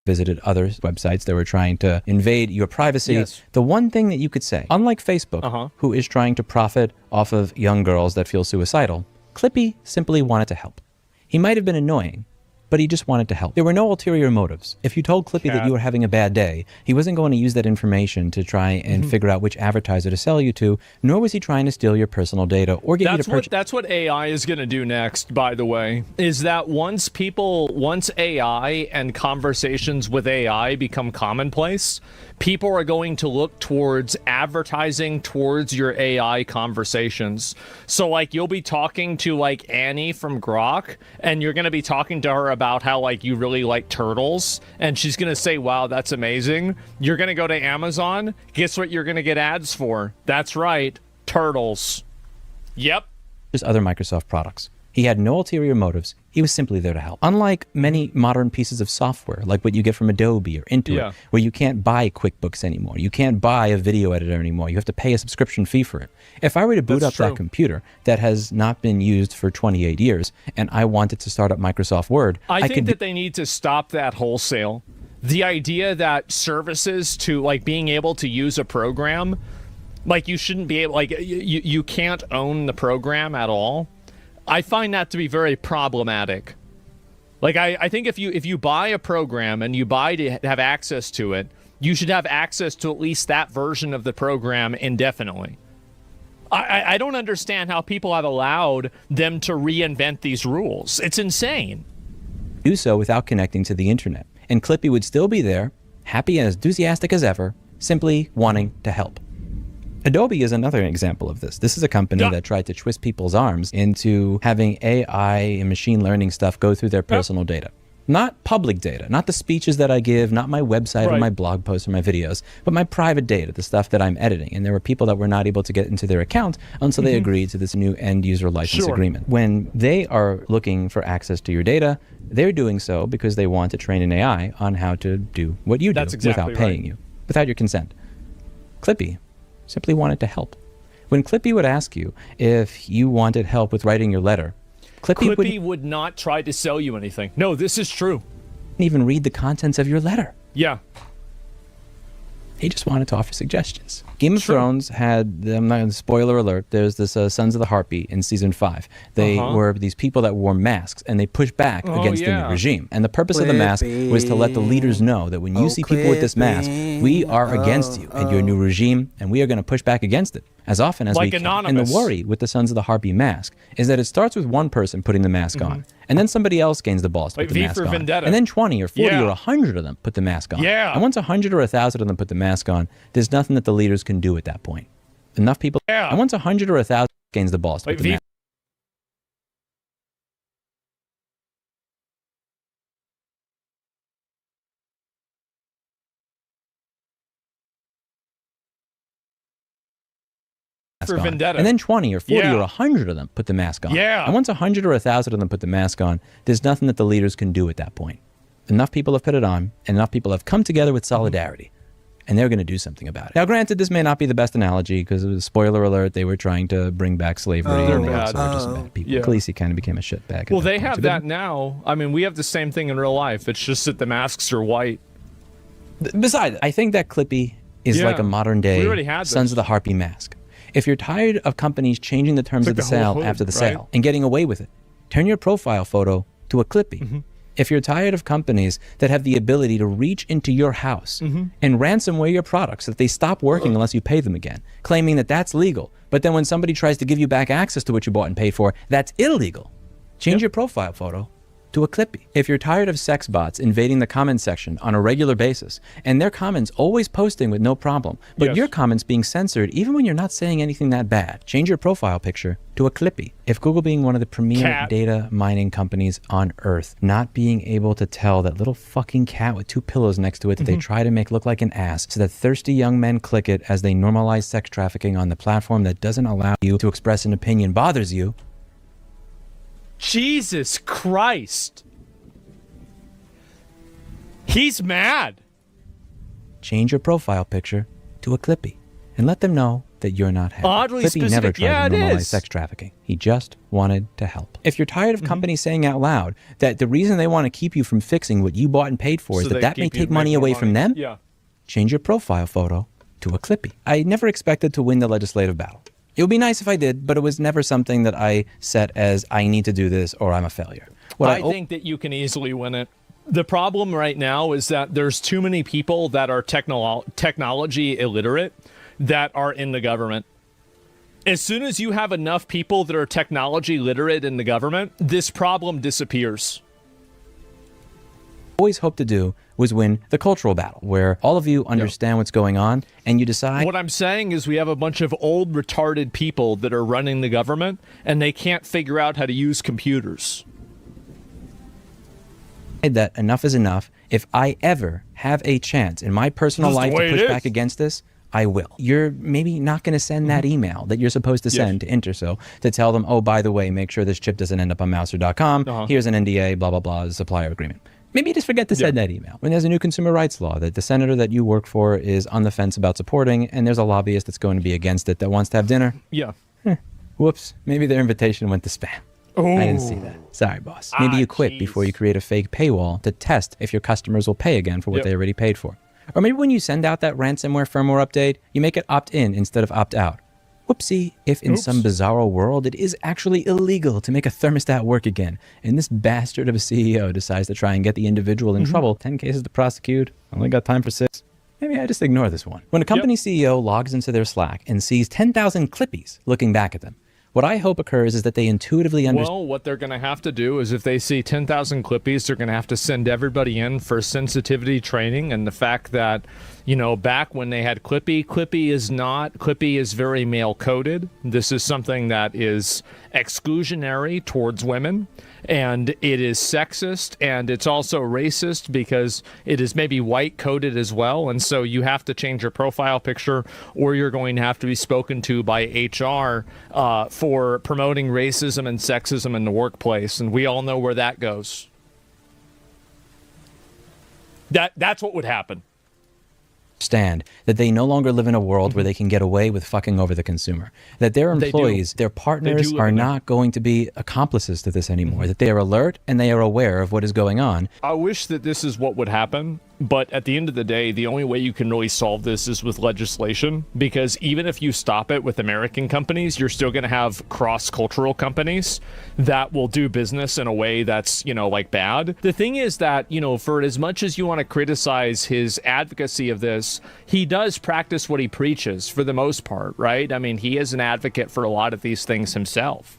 visited other websites that were trying to invade your privacy. Yes. The one thing that you could say, unlike Facebook, who is trying to profit off of young girls that feel suicidal, Clippy simply wanted to help. He might have been annoying, but he just wanted to help. There were no ulterior motives. If you told Clippy that you were having a bad day, he wasn't going to use that information to try and figure out which advertiser to sell you to, nor was he trying to steal your personal data or get you to purchase. That's what AI is going to do next, by the way, is that once AI and conversations with AI become commonplace, people are going to look towards advertising towards your AI conversations. So, like, you'll be talking to, like, Annie from Grok, and you're going to be talking to her about how, like, you really like turtles, and she's going to say, wow, that's amazing. You're going to go to Amazon. Guess what you're going to get ads for? That's right, turtles. Yep. Just other Microsoft products. He had no ulterior motives. He was simply there to help. Unlike many modern pieces of software, like what you get from Adobe or Intuit, where you can't buy QuickBooks anymore. You can't buy a video editor anymore. You have to pay a subscription fee for it. If I were to boot up that computer that has not been used for 28 years, and I wanted to start up Microsoft Word, I think that they need to stop that wholesale. The idea that services to, like, being able to use a program, like, you shouldn't be able, like, you can't own the program at all. I find that to be very problematic. Like, I think if you buy a program and you buy to have access to it, you should have access to at least that version of the program indefinitely. I don't understand how people have allowed them to reinvent these rules. It's insane. Do so without connecting to the internet. And Clippy would still be there, happy and as enthusiastic as ever, simply wanting to help. Adobe is another example of this. This is a company that tried to twist people's arms into having AI and machine learning stuff go through their personal data. Not public data, not the speeches that I give, not my website or my blog posts or my videos, but my private data, the stuff that I'm editing. And there were people that were not able to get into their account until they agreed to this new end user license agreement. When they are looking for access to your data, they're doing so because they want to train an AI on how to do what you do without paying you, without your consent. Clippy simply wanted to help. When Clippy would ask you if you wanted help with writing your letter, Clippy would not try to sell you anything. No, this is true. Didn't even read the contents of your letter. Yeah. He just wanted to offer suggestions. Game of Thrones had, I'm not going to spoiler alert, there's this Sons of the Harpy in season 5. They were these people that wore masks and they pushed back against the new regime. And the purpose of the mask was to let the leaders know that when you see people with this mask, we are against you and your new regime, and we are going to push back against it as often as we can. And the worry with the Sons of the Harpy mask is that it starts with one person putting the mask on, and then somebody else gains the balls to put the mask on. And then 20 or 40 or 100 of them put the mask on. And once 100 or 1,000 of them put the mask on, there's nothing that the leaders can do at that point. Enough people. And once 100 or 1,000 gains the balls to put the mask for vendetta. And then 20 or 40 or 100 of them put the mask on. And once 100 or 1,000 of them put the mask on, there's nothing that the leaders can do at that point. Enough people have put it on, and enough people have come together with solidarity, and they're going to do something about it. Now, granted, this may not be the best analogy, because it was, spoiler alert, they were trying to bring back slavery, and they also were just bad people. Khaleesi kind of became a shitbag. Well, they have that now. I mean, we have the same thing in real life. It's just that the masks are white. Besides, I think that Clippy is like a modern-day Sons of the Harpy mask. If you're tired of companies changing the terms of the sale after the sale and getting away with it, turn your profile photo to a Clippy. If you're tired of companies that have the ability to reach into your house and ransomware your products so that they stop working unless you pay them again, claiming that that's legal, but then when somebody tries to give you back access to what you bought and paid for, that's illegal. Change your profile photo to a Clippy. If you're tired of sex bots invading the comment section on a regular basis, and their comments always posting with no problem, but your comments being censored even when you're not saying anything that bad, change your profile picture to a Clippy. If Google, being one of the premier data mining companies on earth, not being able to tell that little fucking cat with 2 pillows next to it that they try to make look like an ass so that thirsty young men click it as they normalize sex trafficking on the platform that doesn't allow you to express an opinion bothers you, Jesus Christ. He's mad. Change your profile picture to a Clippy. and let them know that you're not happy. Oddly Clippy specific. never tried to normalize is. sex trafficking. He just wanted to help. If you're tired of companies saying out loud that the reason they want to keep you from fixing what you bought and paid for is that may take money away from them, change your profile photo to a Clippy. I never expected to win the legislative battle. It would be nice if I did, but it was never something that I set as I need to do this or I'm a failure. I think that you can easily win it. The problem right now is that there's too many people that are technology illiterate that are in the government. As soon as you have enough people that are technology literate in the government, this problem disappears. Always hoped to do was win the cultural battle, where all of you understand what's going on and you decide. What I'm saying is we have a bunch of old retarded people that are running the government and they can't figure out how to use computers. That enough is enough. If I ever have a chance in my personal life to push back against this, I will. You're maybe not going to send that email that you're supposed to send to Interso to tell them, oh, by the way, make sure this chip doesn't end up on Mouser.com. Here's an NDA, blah, blah, blah, the supplier agreement. Maybe you just forget to send that email. When there's a new consumer rights law that the senator that you work for is on the fence about supporting, and there's a lobbyist that's going to be against it that wants to have dinner. Whoops. Maybe their invitation went to spam. Oh. I didn't see that. Sorry, boss. Maybe you quit before you create a fake paywall to test if your customers will pay again for what they already paid for. Or maybe when you send out that ransomware firmware update, you make it opt-in instead of opt-out. Whoopsie, if in some bizarro world it is actually illegal to make a thermostat work again, and this bastard of a CEO decides to try and get the individual in trouble, 10 cases to prosecute, only got time for 6. Maybe I just ignore this one. When a company CEO logs into their Slack and sees 10,000 Clippies looking back at them, what I hope occurs is that they intuitively understand. Well, what they're going to have to do is if they see 10,000 Clippies, they're going to have to send everybody in for sensitivity training. And the fact that, you know, back when they had Clippy is very male coded. This is something that is exclusionary towards women, and it is sexist, and it's also racist because it is maybe white coded as well. And so you have to change your profile picture, or you're going to have to be spoken to by HR for promoting racism and sexism in the workplace. And we all know where that goes. That's what would happen. That they no longer live in a world where they can get away with fucking over the consumer, that their employees, their partners are not going to be accomplices to this anymore, that they are alert and they are aware of what is going on. I wish that this is what would happen, but at the end of the day, the only way you can really solve this is with legislation, because even if you stop it with American companies, you're still going to have cross-cultural companies that will do business in a way that's, you know, like bad. The thing is that, you know, for as much as you want to criticize his advocacy of this, he does practice what he preaches for the most part, right? I mean, he is an advocate for a lot of these things himself.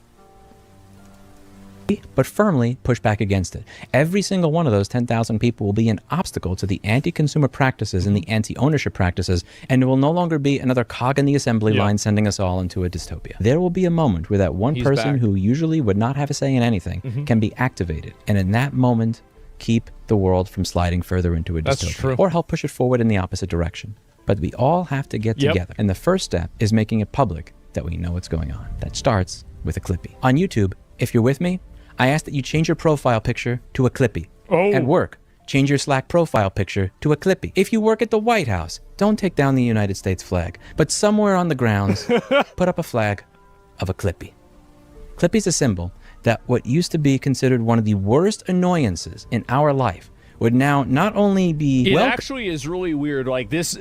But firmly push back against it. Every single one of those 10,000 people will be an obstacle to the anti-consumer practices and the anti-ownership practices, and it will no longer be another cog in the assembly line sending us all into a dystopia. There will be a moment where that one person who usually would not have a say in anything can be activated, and in that moment, keep the world from sliding further into a dystopia, or help push it forward in the opposite direction. But we all have to get together, and the first step is making it public that we know what's going on. That starts with a Clippy. On YouTube, if you're with me, I ask that you change your profile picture to a Clippy. At work, change your Slack profile picture to a Clippy. If you work at the White House, don't take down the United States flag, but somewhere on the grounds, put up a flag of a Clippy. Clippy's a symbol that what used to be considered one of the worst annoyances in our life would now not only be it actually is really weird. Like this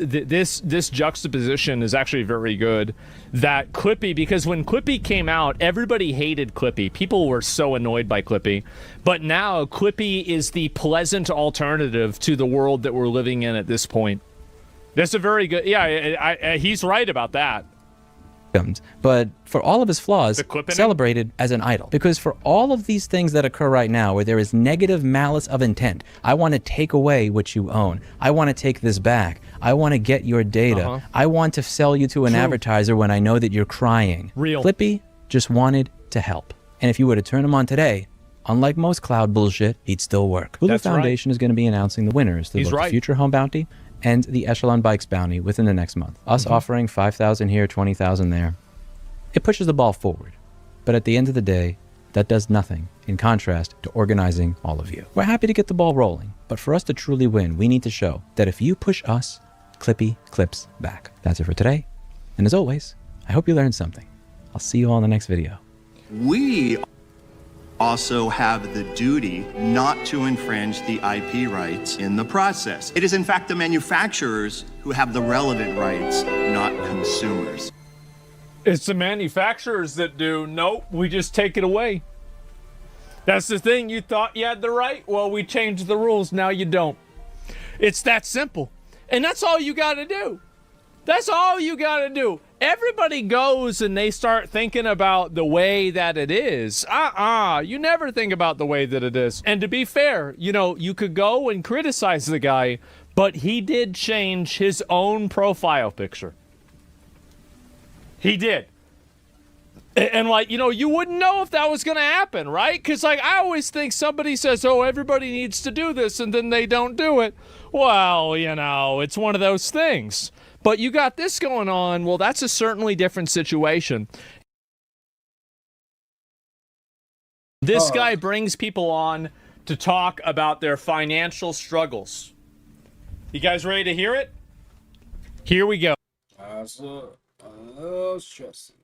juxtaposition is actually very good. That Clippy, because when Clippy came out, everybody hated Clippy. People were so annoyed by Clippy. But now Clippy is the pleasant alternative to the world that we're living in at this point. That's a very good. Yeah, he's right about that. But for all of his flaws, celebrated as an idol. Because for all of these things that occur right now, where there is negative malice of intent, I want to take away what you own. I want to take this back. I want to get your data. I want to sell you to an advertiser when I know that you're crying. Clippy just wanted to help. And if you were to turn him on today, unlike most cloud bullshit, he'd still work. Hulu Foundation is going to be announcing the winners to the Future Home Bounty and the Echelon Bikes bounty within the next month. Us offering 5,000 here, 20,000 there. It pushes the ball forward. But at the end of the day, that does nothing in contrast to organizing all of you. We're happy to get the ball rolling, but for us to truly win, we need to show that if you push us, Clippy clips back. That's it for today. And as always, I hope you learned something. I'll see you all in the next video. We also have the duty not to infringe the IP rights in the process. It is in fact the manufacturers who have the relevant rights, not consumers. It's the manufacturers that do. Nope, we just take it away. That's the thing. You thought you had the right? Well, we changed the rules. Now you don't. It's that simple. And that's all you got to do. That's all you got to do. Everybody goes and they start thinking about the way that it is. You never think about the way that it is. And to be fair, you know, you could go and criticize the guy, but he did change his own profile picture. He did. And like, you know, you wouldn't know if that was going to happen, right? Because like, I always think somebody says, oh, everybody needs to do this, and then they don't do it. Well, you know, it's one of those things. But you got this going on. Well, that's a certainly different situation. This guy brings people on to talk about their financial struggles. You guys ready to hear it? Here we go. Stressing.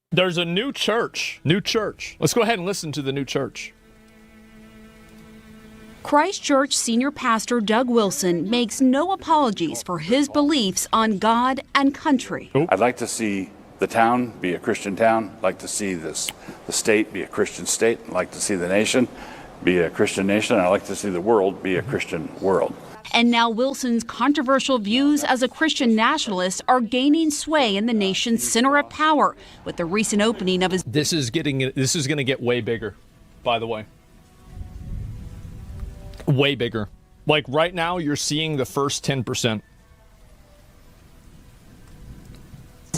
There's a new church. Let's go ahead and listen to the new church. Christ Church senior pastor Doug Wilson makes no apologies for his beliefs on God and country. I'd like to see the town be a Christian town. I'd like to see the state be a Christian state. I'd like to see the nation be a Christian nation. And I'd like to see the world be a Christian world. And now Wilson's controversial views as a Christian nationalist are gaining sway in the nation's center of power with the recent opening of his... This is going to get way bigger, by the way. Way bigger. Like right now, you're seeing the first 10%.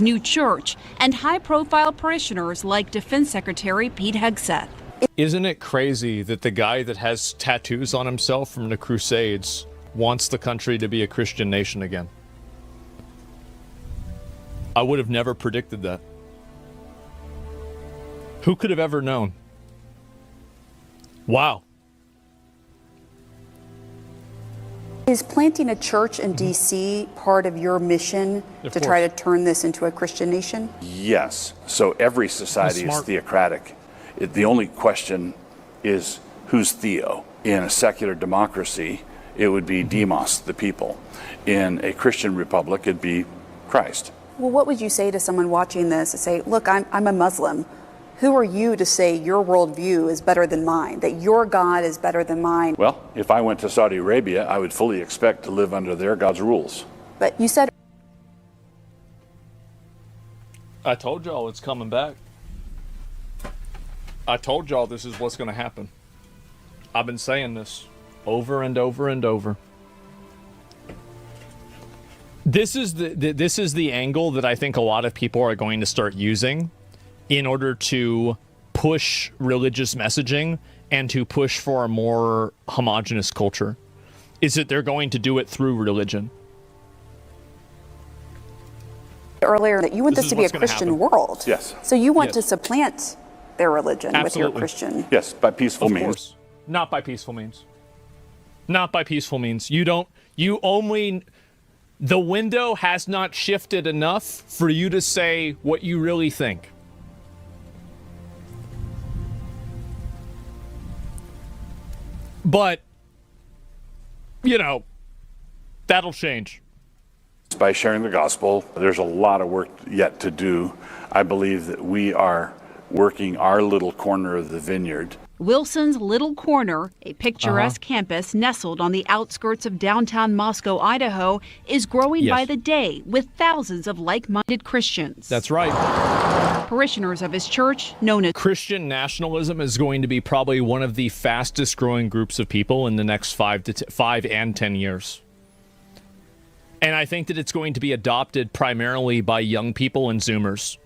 New church and high-profile parishioners like Defense Secretary Pete Hegseth. Isn't it crazy that the guy that has tattoos on himself from the Crusades wants the country to be a Christian nation again? I would have never predicted that. Who could have ever known? Wow. Is planting a church in D.C. part of your mission to try to turn this into a Christian nation? Yes. So every society is theocratic. The only question is who's Theo? In a secular democracy, it would be demos, the people. In a Christian republic, it'd be Christ. Well, what would you say to someone watching this and say, look, I'm a Muslim. Who are you to say your worldview is better than mine, that your God is better than mine? Well, if I went to Saudi Arabia, I would fully expect to live under their God's rules. But you said... I told y'all it's coming back. I told y'all this is what's going to happen. I've been saying this over and over and over. This is the angle that I think a lot of people are going to start using in order to push religious messaging and to push for a more homogenous culture, is that they're going to do it through religion. Earlier that you want this to be a Christian world. Yes. So you want to supplant their religion with your Christian. Yes, by peaceful means. Of course. Not by peaceful means. Not by peaceful means. The window has not shifted enough for you to say what you really think. But, you know, that'll change. By sharing the gospel, there's a lot of work yet to do. I believe that we are working our little corner of the vineyard. Wilson's Little Corner, a picturesque campus nestled on the outskirts of downtown Moscow, Idaho, is growing by the day with thousands of like-minded Christians. That's right. Parishioners of his church, known as Christian nationalism, is going to be probably one of the fastest growing groups of people in the next 5 and 10 years. And I think that it's going to be adopted primarily by young people and Zoomers.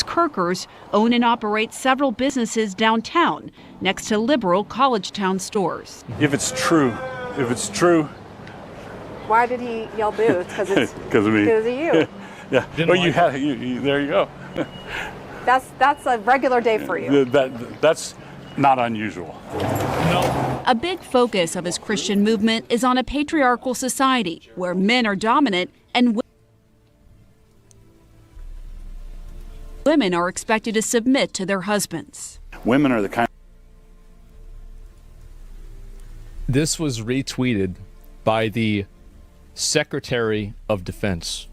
Kirkers own and operate several businesses downtown next to liberal college town stores. If it's true. Why did he yell boo? Because of me. Because of you. Yeah. Well, there you go. That's a regular day for you. That's not unusual. No. A big focus of his Christian movement is on a patriarchal society where men are dominant and women are expected to submit to their husbands. Women are the kind. This was retweeted by the Secretary of Defense,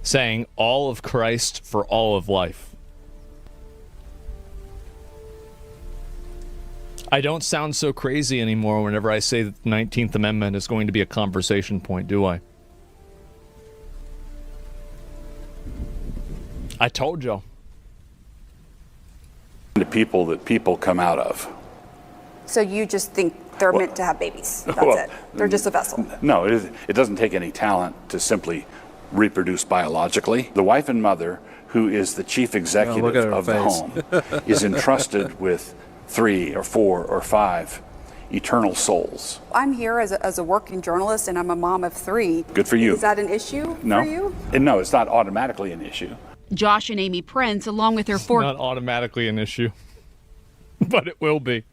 saying all of Christ for all of life. I don't sound so crazy anymore whenever I say that the 19th Amendment is going to be a conversation point, do I? I told y'all. The people that people come out of. So you just think they're meant to have babies? That's it. They're just a vessel. No, it doesn't take any talent to simply reproduce biologically. The wife and mother, who is the chief executive of the home, is entrusted with 3 or 4 or 5 eternal souls. I'm here as a working journalist, and I'm a mom of 3. Good for you. Is that an issue for you? No, it's not automatically an issue. Josh and Amy Prince, along with their It's not automatically an issue, but it will be.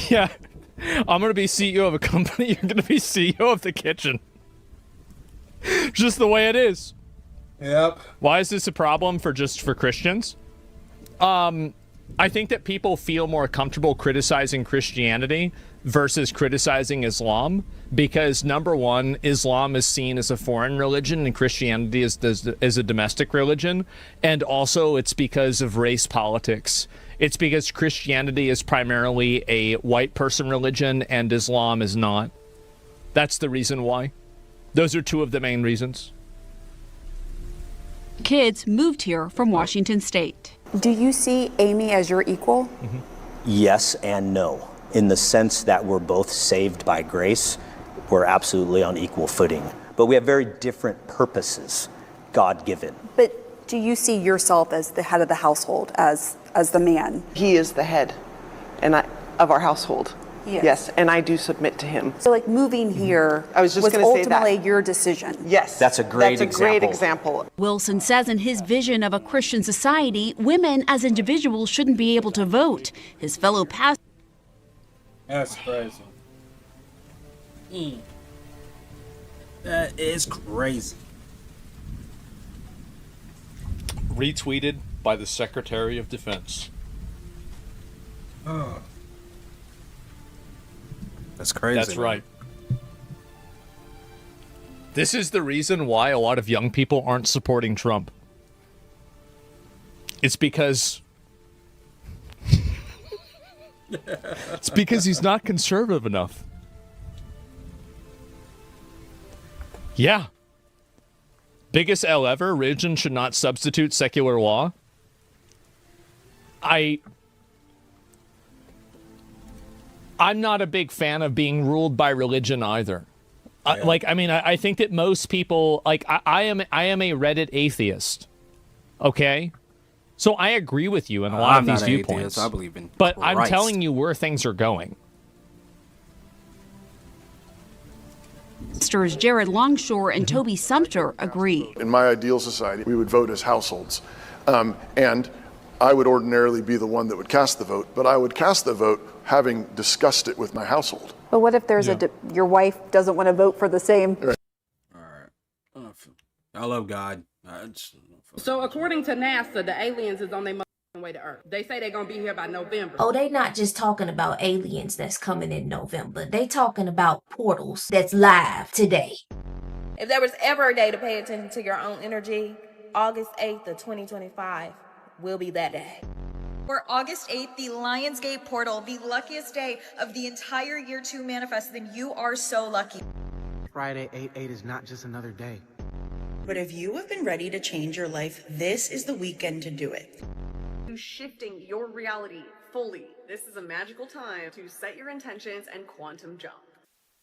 Yeah, I'm going to be CEO of a company. You're going to be CEO of the kitchen. Just the way it is. Yep. Why is this a problem for Christians? I think that people feel more comfortable criticizing Christianity versus criticizing Islam because, number one, Islam is seen as a foreign religion and Christianity is a domestic religion. And also it's because of race politics. It's because Christianity is primarily a white person religion and Islam is not. That's the reason why. Those are 2 of the main reasons. kids moved here from Washington State. Do you see Amy as your equal? Mm-hmm. Yes and no, in the sense that we're both saved by grace. We're absolutely on equal footing, but we have very different purposes, God-given. But do you see yourself as the head of the household, as the man? He is the head of our household. Yes, and I do submit to him. So like moving here I was just ultimately your decision. Yes. That's a great example. Wilson says in his vision of a Christian society, women as individuals shouldn't be able to vote. His fellow pastor. That's crazy. That is crazy. Retweeted by the Secretary of Defense. Oh. That's crazy. That's right. This is the reason why a lot of young people aren't supporting Trump. It's because he's not conservative enough. Yeah. Biggest L ever, religion should not substitute secular law. I'm not a big fan of being ruled by religion either. Yeah. I think that most people, I am a Reddit atheist. Okay? So I agree with you in a lot of these viewpoints. I believe in but Christ. I'm telling you where things are going. Pastors Jared Longshore and Toby Sumter agree. In my ideal society, we would vote as households. And I would ordinarily be the one that would cast the vote, but I would cast the vote having discussed it with my household. But what if there's your wife doesn't want to vote for the same? Right. All right. I love God. So according to NASA, the aliens is on their way to Earth. They say they're going to be here by November. Oh, they not just talking about aliens that's coming in November. They talking about portals that's live today. If there was ever a day to pay attention to your own energy, August 8th of 2025 will be that day. For August 8th, the Lionsgate portal, the luckiest day of the entire year to manifest, then you are so lucky. Friday 8/8 is not just another day. But if you have been ready to change your life, this is the weekend to do it. Shifting your reality fully. This is a magical time to set your intentions and quantum jump.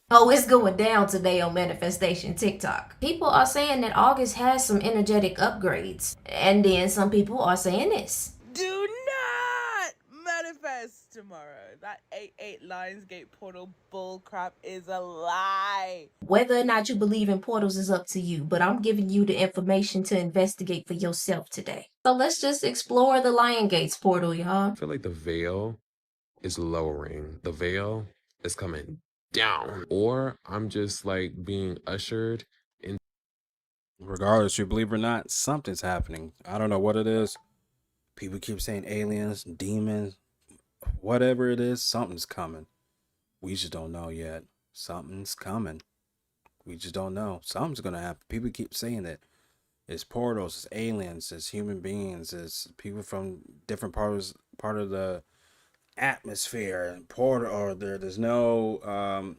Oh, it's going down today on Manifestation TikTok. People are saying that August has some energetic upgrades. And then some people are saying this. Do not manifest tomorrow. That 8/8 Lionsgate portal bullcrap is a lie. Whether or not you believe in portals is up to you, but I'm giving you the information to investigate for yourself today. So let's just explore the Lion Gates portal, y'all. I feel like the veil is lowering. The veil is coming down. Or I'm just like being ushered in. Regardless, you believe or not, something's happening. I don't know what it is. People keep saying aliens, demons, whatever it is, something's coming. We just don't know yet. Something's coming. We just don't know. Something's gonna happen. People keep saying it. It's portals, it's aliens, it's human beings, it's people from different part of the atmosphere. Portal, or there's no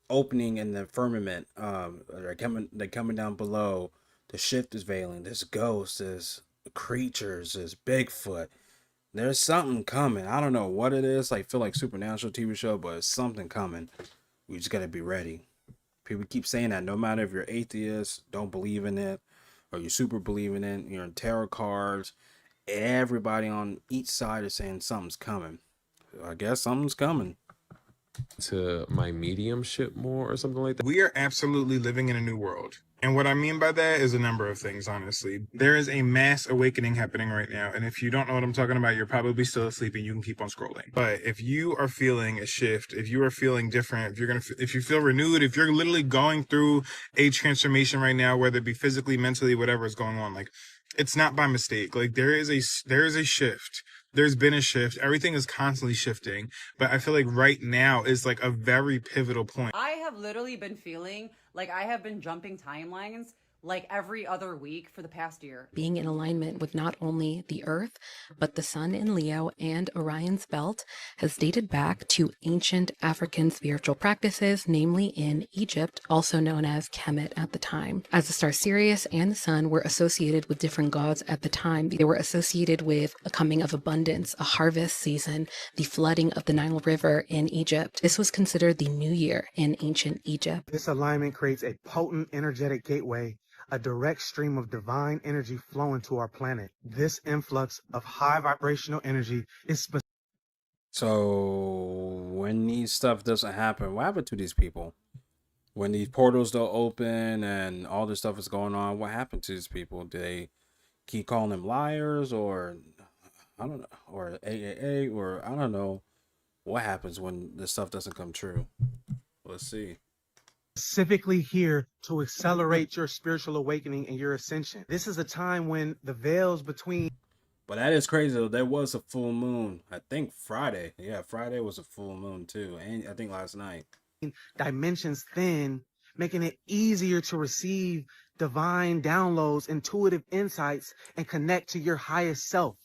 opening in the firmament. They're coming down below. The shift is veiling. There's ghosts, there's creatures, there's Bigfoot. There's something coming. I don't know what it is. Like, feel like supernatural TV show, but it's something coming. We just gotta be ready. People keep saying that no matter if you're atheist, don't believe in it, or you super believe in it, you're in tarot cards, everybody on each side is saying something's coming. I guess something's coming. To my mediumship more or something like that. We are absolutely living in a new world. And what I mean by that is a number of things, honestly. There is a mass awakening happening right now. And if you don't know what I'm talking about, you're probably still asleep and you can keep on scrolling. But if you are feeling a shift, if you are feeling different, if you feel renewed, if you're literally going through a transformation right now, whether it be physically, mentally, whatever is going on, like, it's not by mistake. Like, there is a shift. There's been a shift. Everything is constantly shifting. But I feel like right now is like a very pivotal point. I have literally been feeling like I have been jumping timelines like every other week for the past year. Being in alignment with not only the Earth, but the Sun in Leo and Orion's belt has dated back to ancient African spiritual practices, namely in Egypt, also known as Kemet at the time. As the star Sirius and the Sun were associated with different gods at the time, they were associated with a coming of abundance, a harvest season, the flooding of the Nile River in Egypt. This was considered the New Year in ancient Egypt. This alignment creates a potent energetic gateway, a direct stream of divine energy flowing to our planet. This influx of high vibrational energy is specific. So when these stuff doesn't happen, what happened to these people? When these portals don't open and all this stuff is going on, what happened to these people? Do they keep calling them liars, or I don't know, or AAA, or I don't know what happens when this stuff doesn't come true? Let's see. Specifically here to accelerate your spiritual awakening and your ascension. This is a time when the veils between... But that is crazy though. There was a full moon. I think Friday. Yeah, Friday was a full moon too. And I think last night. Dimensions thin, making it easier to receive divine downloads, intuitive insights, and connect to your highest self.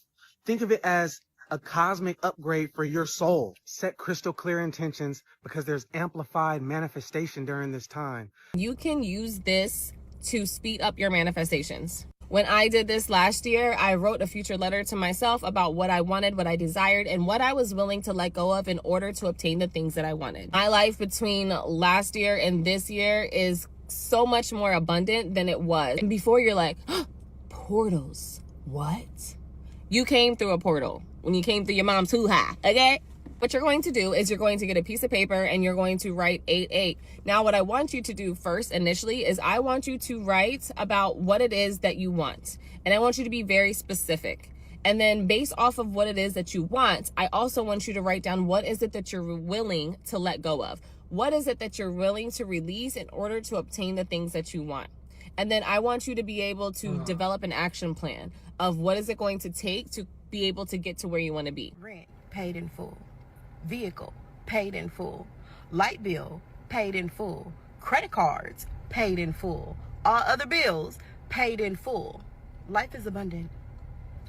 Think of it as a cosmic upgrade for your soul. Set crystal clear intentions because there's amplified manifestation during this time. You can use this to speed up your manifestations. When I did this last year, I wrote a future letter to myself about what I wanted, what I desired, and what I was willing to let go of in order to obtain the things that I wanted. My life between last year and this year is so much more abundant than it was. And before you're like, oh, portals, what? You came through a portal when you came through your mom's hoo-ha, okay? What you're going to do is you're going to get a piece of paper and you're going to write 8/8. Now, what I want you to do first initially is I want you to write about what it is that you want. And I want you to be very specific. And then based off of what it is that you want, I also want you to write down what is it that you're willing to let go of. What is it that you're willing to release in order to obtain the things that you want? And then I want you to be able to develop an action plan of what is it going to take to be able to get to where you want to be. Rent paid in full. Vehicle paid in full. Light bill paid in full. Credit cards paid in full. All other bills paid in full. Life is abundant.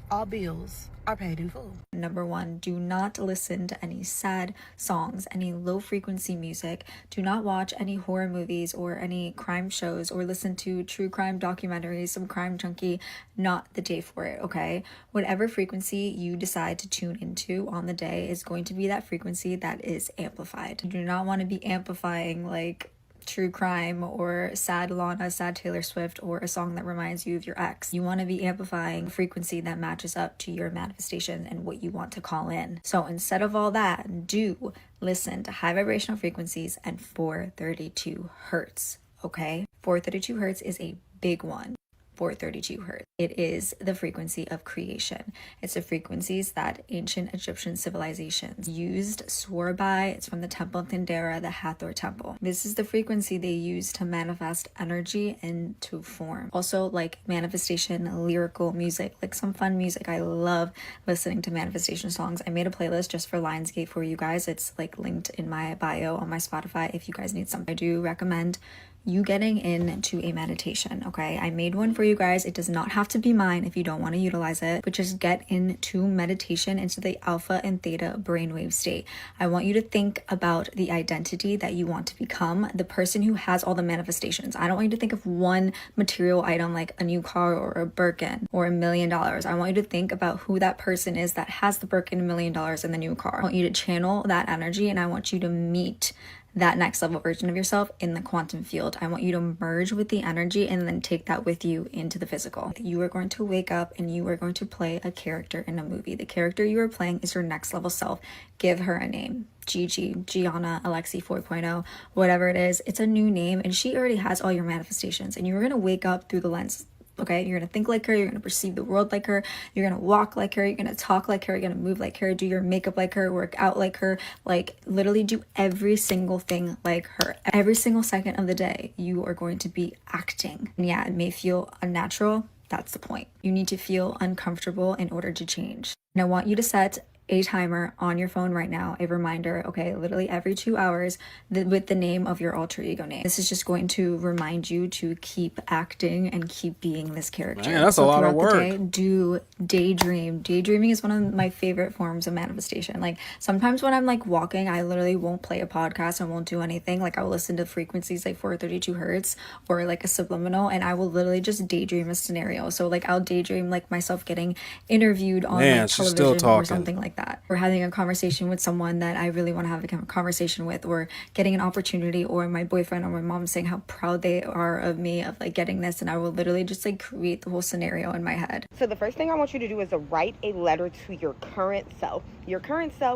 All bills are paid in full. Number 1, do not listen to any sad songs, any low frequency music. Do not watch any horror movies or any crime shows or listen to true crime documentaries, some crime junkie. Not the day for it, okay? Whatever frequency you decide to tune into on the day is going to be that frequency that is amplified. You do not want to be amplifying like true crime or sad Lana, sad Taylor Swift, or a song that reminds you of your ex. You want to be amplifying a frequency that matches up to your manifestation and what you want to call in. So instead of all that, do listen to high vibrational frequencies and 432 hertz, okay? 432 hertz is a big one. 432 hertz. It is the frequency of creation. It's the frequencies that ancient Egyptian civilizations used, swore by. It's from the Temple of Tindera, the Hathor Temple. This is the frequency they use to manifest energy into form. Also, like manifestation, lyrical music, like some fun music. I love listening to manifestation songs. I made a playlist just for Lionsgate for you guys. It's like linked in my bio on my Spotify if you guys need some. I do recommend you getting into a meditation, okay? I made one for you guys. It does not have to be mine if you don't want to utilize it, but just get into meditation, into the alpha and theta brainwave state. I want you to think about the identity that you want to become, the person who has all the manifestations. I don't want you to think of one material item like a new car or a Birkin or $1 million. I want you to think about who that person is that has the Birkin, $1 million, and the new car. I want you to channel that energy, and I want you to meet that next level version of yourself in the quantum field. I want you to merge with the energy and then take that with you into the physical. You are going to wake up and you are going to play a character in a movie. The character you are playing is your next level self. Give her a name. Gigi, Gianna, Alexi 4.0, whatever it is. It's a new name and she already has all your manifestations, and you're going to wake up through the lens. Okay, you're gonna think like her, you're gonna perceive the world like her, you're gonna walk like her, you're gonna talk like her, you're gonna move like her, do your makeup like her, work out like her, like literally do every single thing like her. Every single second of the day, you are going to be acting. And yeah, it may feel unnatural. That's the point. You need to feel uncomfortable in order to change. And I want you to set a timer on your phone right now, a reminder, okay, literally every 2 hours with the name of your alter ego name. This is just going to remind you to keep acting and keep being this character. Man, that's a lot of work. Day, do daydream. Daydreaming is one of my favorite forms of manifestation. Like sometimes when I'm like walking, I literally won't play a podcast and won't do anything. Like I'll listen to frequencies like 432 hertz or like a subliminal, and I will literally just daydream a scenario. So like I'll daydream like myself getting interviewed on like television or something like that, or having a conversation with someone that I really want to have a conversation with, or getting an opportunity, or my boyfriend or my mom saying how proud they are of me of like getting this, and I will literally just like create the whole scenario in my head. So the first thing I want you to do is to write a letter to your current self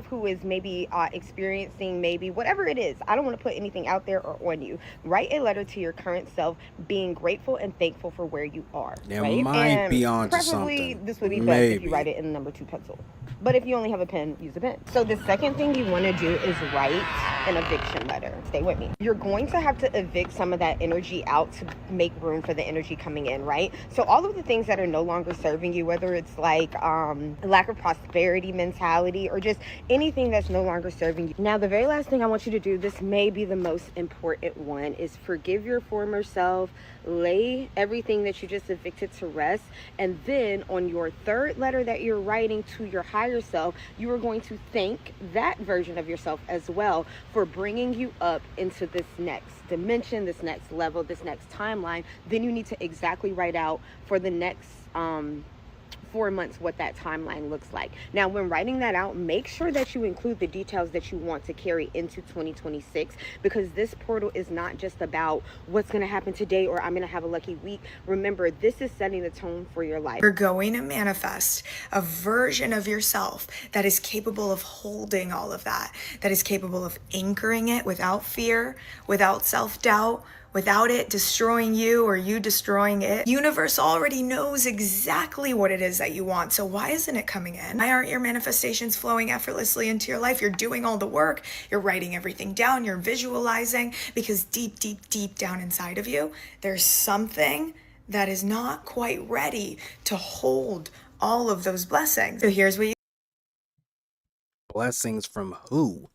who is maybe experiencing maybe whatever it is. I don't want to put anything out there or on you. Write a letter to your current self, being grateful and thankful for where you are. It right? might and be on to preferably something. This would be best Maybe. if you write it in the number 2 pencil. But if you only have a pen, use a pen. So the second thing you want to do is write an eviction letter. Stay with me. You're going to have to evict some of that energy out to make room for the energy coming in, right? So all of the things that are no longer serving you, whether it's like lack of prosperity mentality or just anything that's no longer serving you. Now, the very last thing I want you to do, this may be the most important one, is forgive your former self, lay everything that you just evicted to rest, and then on your third letter that you're writing to your higher self, you are going to thank that version of yourself as well for bringing you up into this next dimension, this next level, this next timeline. Then you need to exactly write out for the next 4 months what that timeline looks like. Now, when writing that out, make sure that you include the details that you want to carry into 2026, because this portal is not just about what's going to happen today or I'm going to have a lucky week. Remember, this is setting the tone for your life. You're going to manifest a version of yourself that is capable of holding all of that, that is capable of anchoring it without fear, without self-doubt, without it destroying you or you destroying it. Universe already knows exactly what it is that you want. So why isn't it coming in? Why aren't your manifestations flowing effortlessly into your life? You're doing all the work. You're writing everything down. You're visualizing, because deep, deep, deep down inside of you, there's something that is not quite ready to hold all of those blessings. So here's what you... Blessings from who?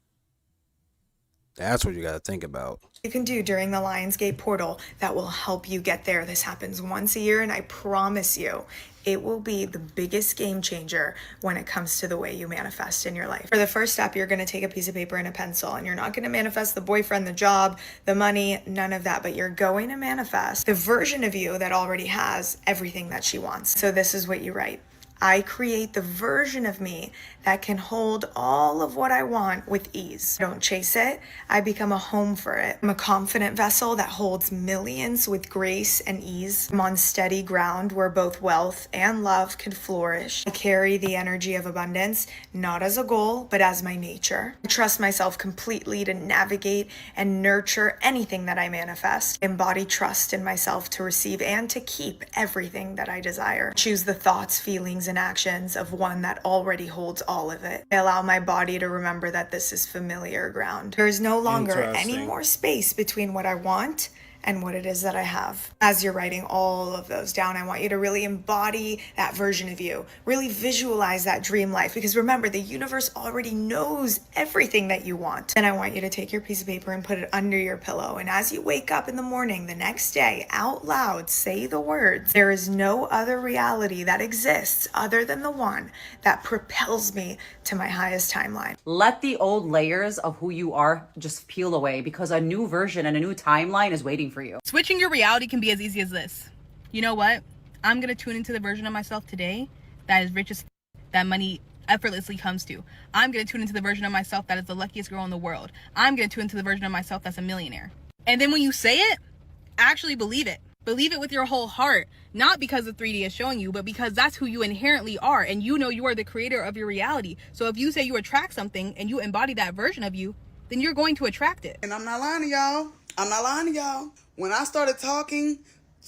That's what you got to think about. You can do during the Lionsgate portal that will help you get there. This happens once a year, and I promise you it will be the biggest game changer when it comes to the way you manifest in your life. For the first step, you're going to take a piece of paper and a pencil, and you're not going to manifest the boyfriend, the job, the money, none of that, but you're going to manifest the version of you that already has everything that she wants. So this is what you write. I create the version of me that can hold all of what I want with ease. I don't chase it, I become a home for it. I'm a confident vessel that holds millions with grace and ease. I'm on steady ground where both wealth and love can flourish. I carry the energy of abundance, not as a goal, but as my nature. I trust myself completely to navigate and nurture anything that I manifest. I embody trust in myself to receive and to keep everything that I desire. I choose the thoughts, feelings, and actions of one that already holds all of it. I allow my body to remember that this is familiar ground. There is no longer any more space between what I want and what it is that I have. As you're writing all of those down, I want you to really embody that version of you. Really visualize that dream life, because remember, the universe already knows everything that you want. And I want you to take your piece of paper and put it under your pillow. And as you wake up in the morning the next day, out loud, say the words, "There is no other reality that exists other than the one that propels me to my highest timeline." Let the old layers of who you are just peel away, because a new version and a new timeline is waiting for you. Switching your reality can be as easy as this. You know what? I'm going to tune into the version of myself today that is rich as that money effortlessly comes to. I'm going to tune into the version of myself that is the luckiest girl in the world. I'm going to tune into the version of myself that's a millionaire. And then when you say it, actually believe it. Believe it with your whole heart. Not because the 3D is showing you, but because that's who you inherently are. And you know you are the creator of your reality. So if you say you attract something and you embody that version of you, then you're going to attract it. And I'm not lying to y'all. I'm not lying to y'all. When I started talking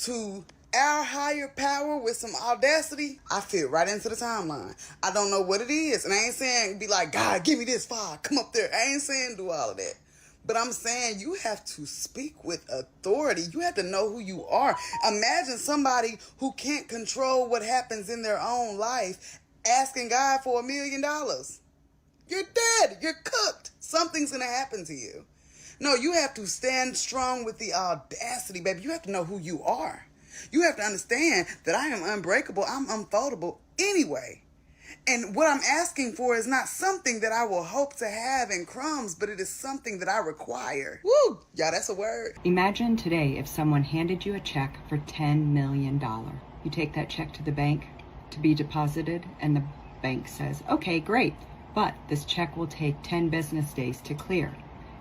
to our higher power with some audacity, I fit right into the timeline. I don't know what it is. And I ain't saying be like, God, give me this fire. Come up there. I ain't saying do all of that. But I'm saying you have to speak with authority. You have to know who you are. Imagine somebody who can't control what happens in their own life asking God for $1 million. You're dead. You're cooked. Something's going to happen to you. No, you have to stand strong with the audacity, baby. You have to know who you are. You have to understand that I am unbreakable. I'm unfoldable anyway. And what I'm asking for is not something that I will hope to have in crumbs, but it is something that I require. Woo! Yeah, that's a word. Imagine today if someone handed you a check for $10 million. You take that check to the bank to be deposited, and the bank says, okay, great, but this check will take 10 business days to clear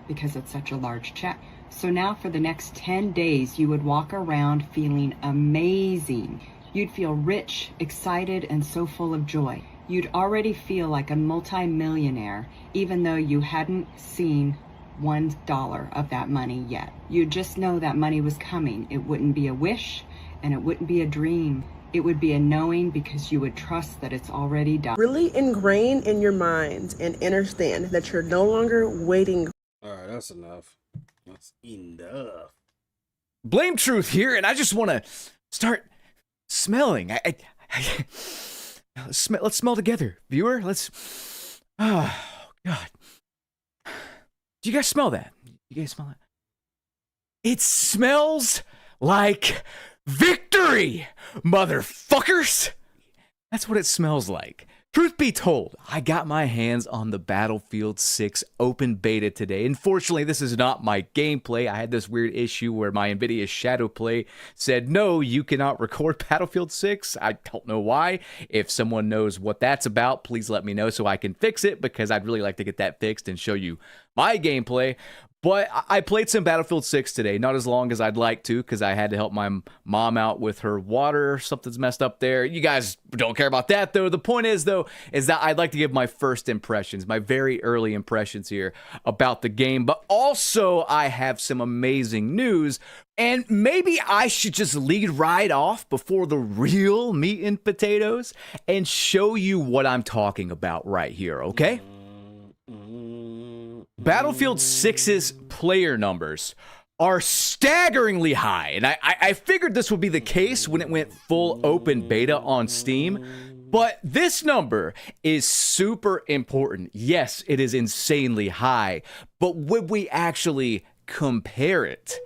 because it's such a large check. So now for the next 10 days, you would walk around feeling amazing. You'd feel rich, excited, and so full of joy. You'd already feel like a multi-millionaire, even though you hadn't seen $1 of that money yet. You'd just know that money was coming. It wouldn't be a wish, and it wouldn't be a dream. It would be a knowing, because you would trust that it's already done. Really ingrain in your mind and understand that you're no longer waiting. All right, that's enough. That's enough. Blame Truth here, and I just want to start smelling. Let's smell together, viewer. Let's. Oh God! Do you guys smell that? You guys smell that? It smells like victory, motherfuckers. That's what it smells like. Truth be told, I got my hands on the Battlefield 6 open beta today. Unfortunately, this is not my gameplay. I had this weird issue where my NVIDIA Shadowplay said, no, you cannot record Battlefield 6. I don't know why. If someone knows what that's about, please let me know so I can fix it, because I'd really like to get that fixed and show you my gameplay. But I played some Battlefield 6 today, not as long as I'd like to, because I had to help my mom out with her water. Something's messed up there. You guys don't care about that, though. The point is, though, is that I'd like to give my first impressions, my very early impressions here about the game. But also, I have some amazing news. And maybe I should just lead right off before the real meat and potatoes and show you what I'm talking about right here, okay? Battlefield 6's player numbers are staggeringly high, and I figured this would be the case when it went full open beta on Steam, but this number is super important. Yes, it is insanely high, but when we actually compare it,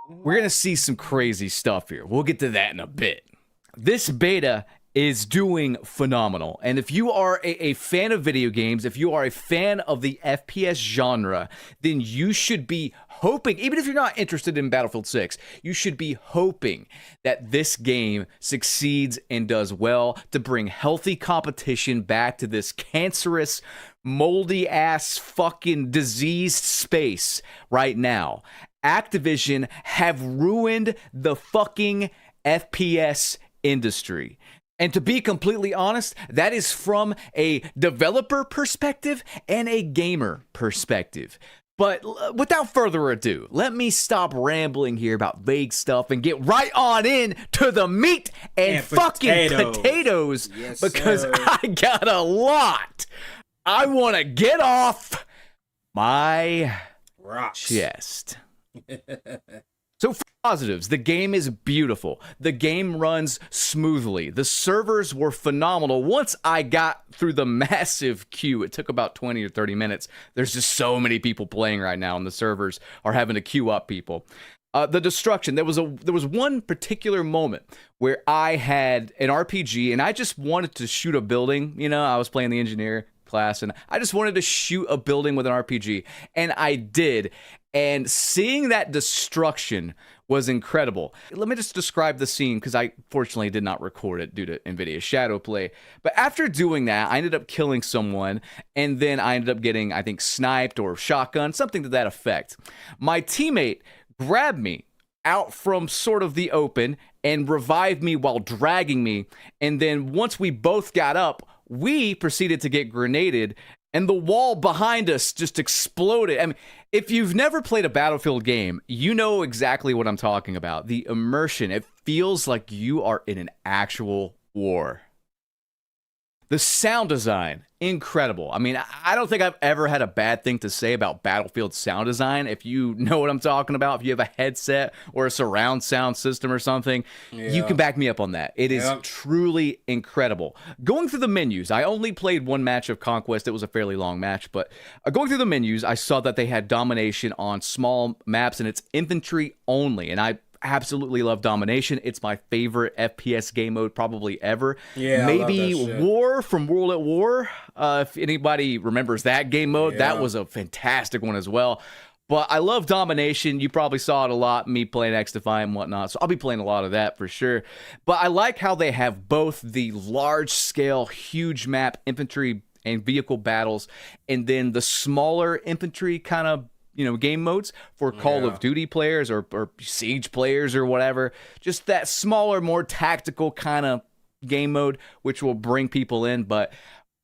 we're going to see some crazy stuff here. We'll get to that in a bit. This beta is doing phenomenal. And if you are a fan of video games, if you are a fan of the FPS genre, then you should be hoping, even if you're not interested in Battlefield 6, you should be hoping that this game succeeds and does well to bring healthy competition back to this cancerous, moldy ass fucking diseased space right now. Activision have ruined the fucking FPS industry. And to be completely honest, that is from a developer perspective and a gamer perspective. But without further ado, let me stop rambling here about vague stuff and get right on in to the meat and fucking potatoes Yes, because sir. I got a lot I want to get off my chest. So for positives, the game is beautiful. The game runs smoothly. The servers were phenomenal. Once I got through the massive queue, it took about 20 or 30 minutes. There's just so many people playing right now, and the servers are having to queue up people. The destruction, there was one particular moment where I had an RPG, and I just wanted to shoot a building. You know, I was playing the engineer class, and I just wanted to shoot a building with an RPG, and I did. And seeing that destruction was incredible. Let me just describe the scene because I fortunately did not record it due to NVIDIA Shadow Play. But after doing that, I ended up killing someone, and then I ended up getting, I think, sniped or shotgun, something to that effect. My teammate grabbed me out from sort of the open and revived me while dragging me. And then once we both got up, we proceeded to get grenaded, and the wall behind us just exploded. I mean, if you've never played a Battlefield game, you know exactly what I'm talking about. The immersion, it feels like you are in an actual war. The sound design, incredible. I mean, I don't think I've ever had a bad thing to say about Battlefield sound design. If you know what I'm talking about, if you have a headset or a surround sound system or something, you can back me up on that. It is truly incredible. Going through the menus, I only played one match of Conquest. It was a fairly long match, but going through the menus, I saw that they had domination on small maps and it's infantry only, and I absolutely love domination. It's my favorite FPS game mode probably ever. Yeah, maybe I love that shit. War from World at War. If anybody remembers that game mode, that was a fantastic one as well. But I love domination. You probably saw it a lot, me playing X-Defy and whatnot. So I'll be playing a lot of that for sure. But I like how they have both the large-scale, huge map infantry and vehicle battles, and then the smaller infantry kind of game modes for Call of Duty players or Siege players or whatever. Just that smaller, more tactical kind of game mode, which will bring people in. But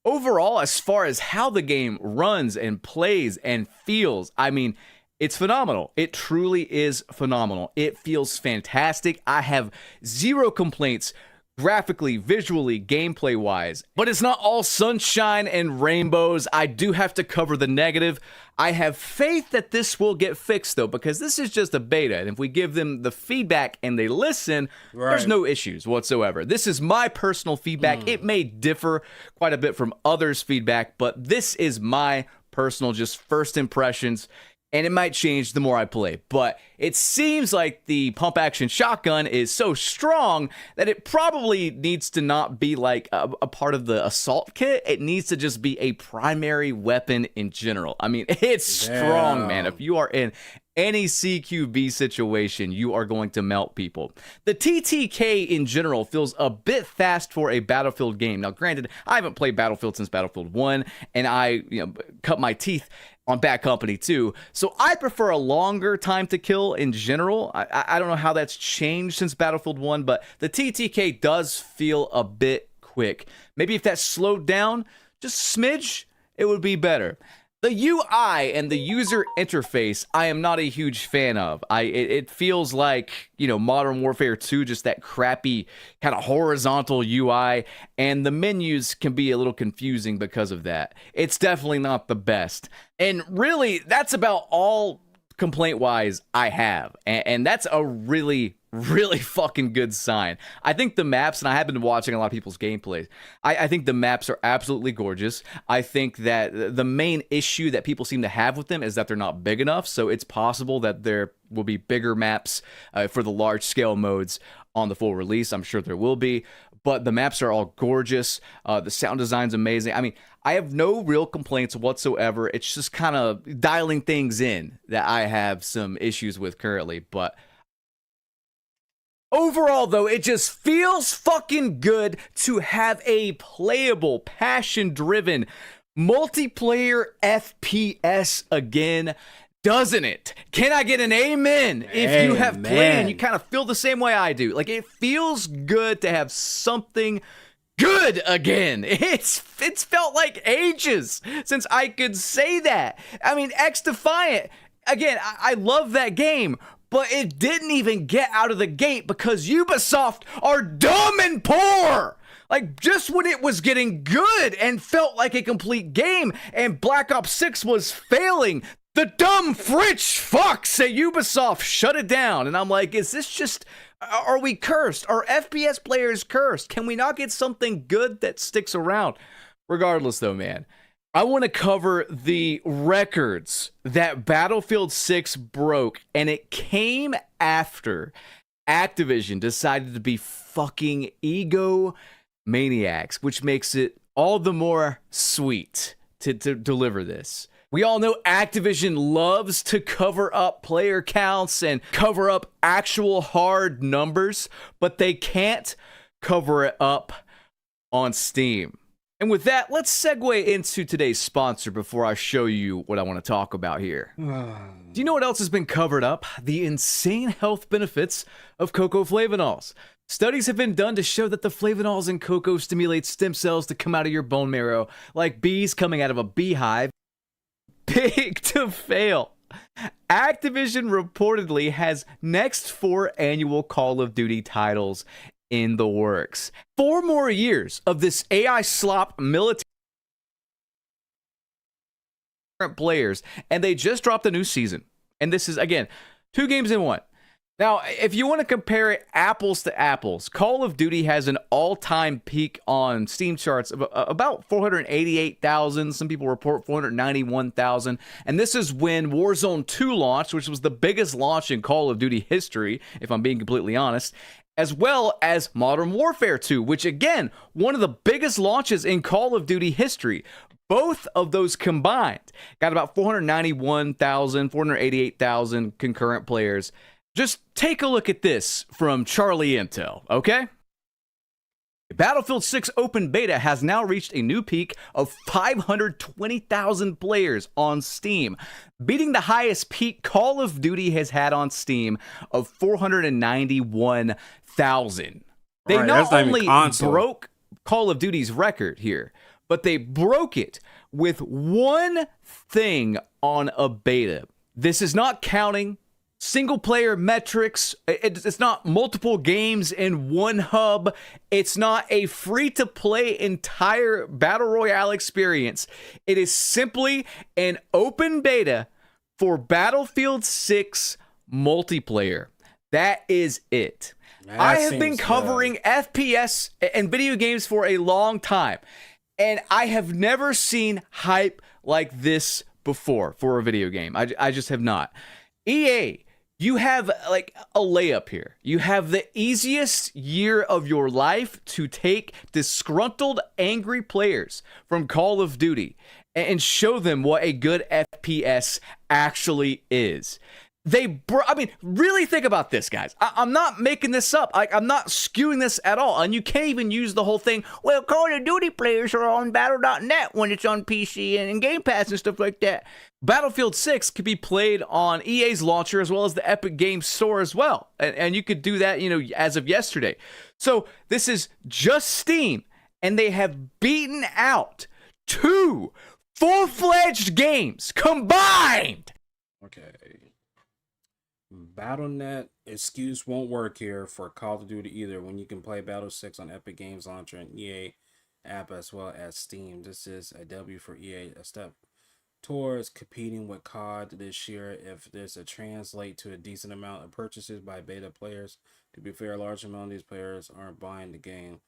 overall, as far as how the game runs and plays and feels, I mean, it's phenomenal. It truly is phenomenal. It feels fantastic. I have zero complaints graphically, visually, gameplay-wise. But it's not all sunshine and rainbows. I do have to cover the negative. I have faith that this will get fixed, though, because this is just a beta. And if we give them the feedback and they listen, there's no issues whatsoever. This is my personal feedback. It may differ quite a bit from others' feedback, but this is my personal just first impressions. And it might change the more I play, but it seems like the pump action shotgun is so strong that it probably needs to not be like a part of the assault kit. It needs to just be a primary weapon in general. I mean, it's strong, man. If you are in any CQB situation, you are going to melt people. The TTK in general feels a bit fast for a Battlefield game. Now, granted, I haven't played Battlefield since Battlefield 1, and I cut my teeth on Bad Company 2, so I prefer a longer time to kill in general. I don't know how that's changed since Battlefield 1, but the TTK does feel a bit quick. Maybe if that slowed down just a smidge, it would be better. The UI and the user interface, I am not a huge fan of. It feels like, Modern Warfare 2, just that crappy kind of horizontal UI, and the menus can be a little confusing because of that. It's definitely not the best. And really, that's about all complaint-wise I have. And that's a really really fucking good sign. I think the maps, and I have been watching a lot of people's gameplays, I think the maps are absolutely gorgeous. I think that the main issue that people seem to have with them is that they're not big enough, so it's possible that there will be bigger maps for the large scale modes on the full release. I'm sure there will be, but the maps are all gorgeous. The sound design's amazing. I mean, I have no real complaints whatsoever. It's just kind of dialing things in that I have some issues with currently, but overall, though, it just feels fucking good to have a playable, passion-driven, multiplayer FPS again, doesn't it? Can I get an amen? If you have played and you kind of feel the same way I do. Like, it feels good to have something good again. It's felt like ages since I could say that. I mean, X Defiant, again, I love that game, but it didn't even get out of the gate because Ubisoft are dumb and poor. Like, just when it was getting good and felt like a complete game and Black Ops 6 was failing, the dumb French fucks at Ubisoft shut it down. And I'm like, is this just, are we cursed? Are FPS players cursed? Can we not get something good that sticks around? Regardless, though, man, I want to cover the records that Battlefield 6 broke, and it came after Activision decided to be fucking ego maniacs, which makes it all the more sweet to deliver this. We all know Activision loves to cover up player counts and cover up actual hard numbers, but they can't cover it up on Steam. And with that, let's segue into today's sponsor before I show you what I want to talk about here. Do you know what else has been covered up? The insane health benefits of cocoa flavanols. Studies have been done to show that the flavanols in cocoa stimulate stem cells to come out of your bone marrow, like bees coming out of a beehive. Big to fail. Activision reportedly has next 4 annual Call of Duty titles in the works. 4 more years of this AI slop military players, and they just dropped a new season. And this is, again, 2 games in 1. Now, if you want to compare it apples to apples, Call of Duty has an all-time peak on Steam charts of about 488,000. Some people report 491,000. And this is when Warzone 2 launched, which was the biggest launch in Call of Duty history, if I'm being completely honest, as well as Modern Warfare 2, which, again, one of the biggest launches in Call of Duty history. Both of those combined got about 491,000, 488,000 concurrent players. Just take a look at this from Charlie Intel, okay? Battlefield 6 Open Beta has now reached a new peak of 520,000 players on Steam, beating the highest peak Call of Duty has had on Steam of 491,000. They not only broke Call of Duty's record here, but they broke it with one thing on a beta. This is not counting single player metrics. It's not multiple games in one hub. It's not a free to play entire battle royale experience. It is simply an open beta for Battlefield 6 multiplayer. That is it. I have been covering FPS and video games for a long time, and I have never seen hype like this before for a video game. I just have not. EA, you have like a layup here. You have the easiest year of your life to take disgruntled, angry players from Call of Duty and show them what a good FPS actually is. I mean, really think about this, guys. I'm not making this up. I'm not skewing this at all. And you can't even use the whole thing, well, Call of Duty players are on Battle.net when it's on PC and Game Pass and stuff like that. Battlefield 6 could be played on EA's launcher as well as the Epic Games Store as well. And you could do that, as of yesterday. So this is just Steam, and they have beaten out 2 full-fledged games combined. Okay. Battle.net excuse won't work here for Call of Duty either when you can play Battle 6 on Epic Games Launcher and EA app as well as Steam. This is a W for EA, a step towards competing with COD this year if there's a translate to a decent amount of purchases by beta players. To be fair, a large amount of these players aren't buying the game,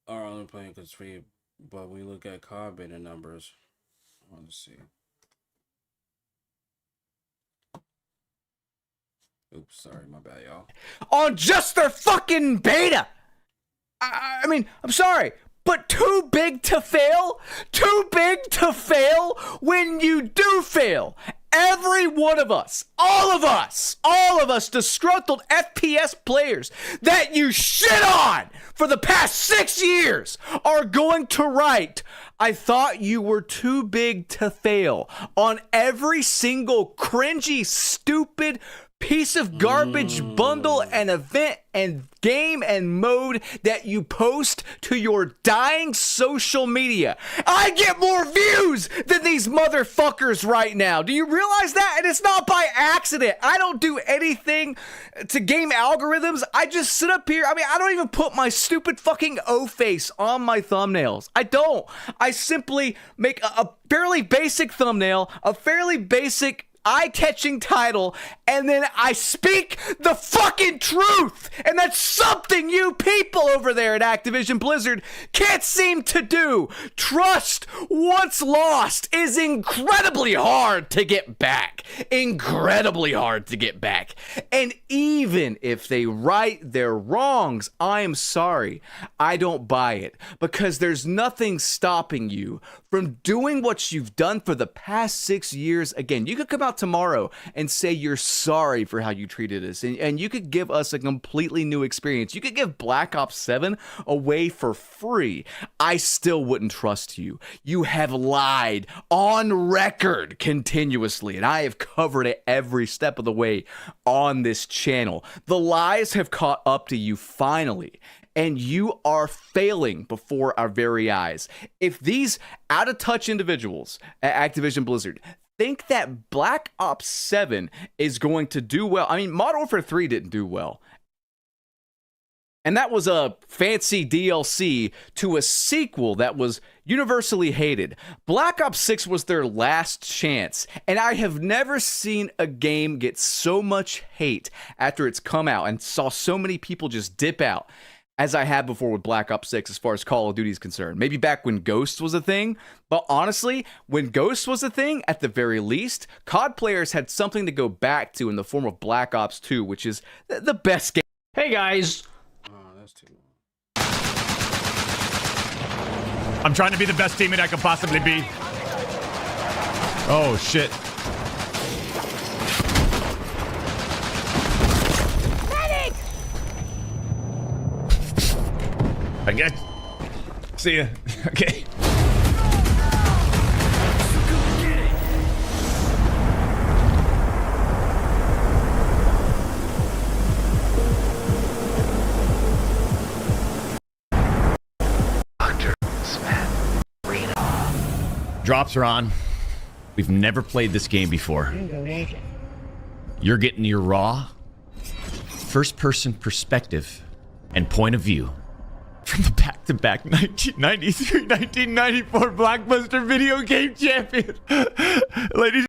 are only playing because it's free. But when you look at COD beta numbers, let's see. Oops, sorry, my bad, y'all. On just their fucking beta. I mean, I'm sorry, but too big to fail? Too big to fail when you do fail. Every one of us, all of us disgruntled FPS players that you shit on for the past 6 years are going to write, I thought you were too big to fail on every single cringy, stupid piece of garbage bundle and event and game and mode that you post to your dying social media. I get more views than these motherfuckers right now. Do you realize that? And it's not by accident. I don't do anything to game algorithms. I just sit up here. I mean, I don't even put my stupid fucking O face on my thumbnails. I don't. I simply make a fairly basic thumbnail, a fairly basic eye-catching title, and then I speak the fucking truth. And that's something you people over there at Activision Blizzard can't seem to do. Trust, once lost, is incredibly hard to get back. Incredibly hard to get back. And even if they right their wrongs, I am sorry, I don't buy it. Because there's nothing stopping you from doing what you've done for the past 6 years. Again, you could come out tomorrow and say you're sorry for how you treated us, and you could give us a completely new experience. You could give Black Ops 7 away for free. I still wouldn't trust you. You have lied on record continuously, and I have covered it every step of the way on this channel. The lies have caught up to you finally, and you are failing before our very eyes. If these out-of-touch individuals at Activision Blizzard think that Black Ops 7 is going to do well, I mean, Modern Warfare 3 didn't do well. And that was a fancy DLC to a sequel that was universally hated. Black Ops 6 was their last chance, and I have never seen a game get so much hate after it's come out and saw so many people just dip out as I have before with Black Ops 6 as far as Call of Duty is concerned. Maybe back when Ghost was a thing, but honestly, when Ghost was a thing, at the very least, COD players had something to go back to in the form of Black Ops 2, which is the best game. Hey guys! Oh, that's too long. I'm trying to be the best teammate I could possibly be. Oh shit. I guess. See ya. Okay. Drops are on. We've never played this game before. You're getting your raw, first-person perspective and point of view from the back-to-back 1993-1994 blockbuster video game champion. Ladies.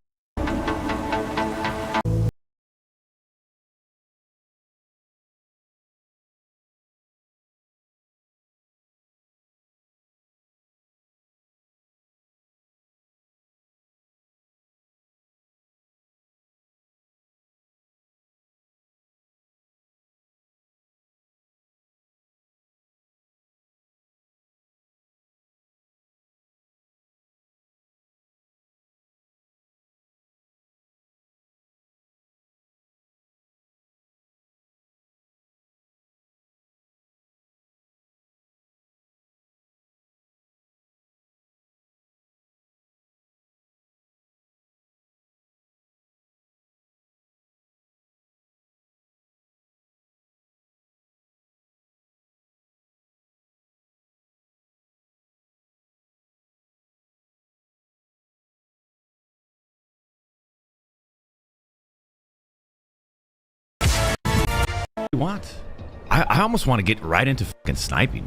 Want? I almost want to get right into fucking sniping.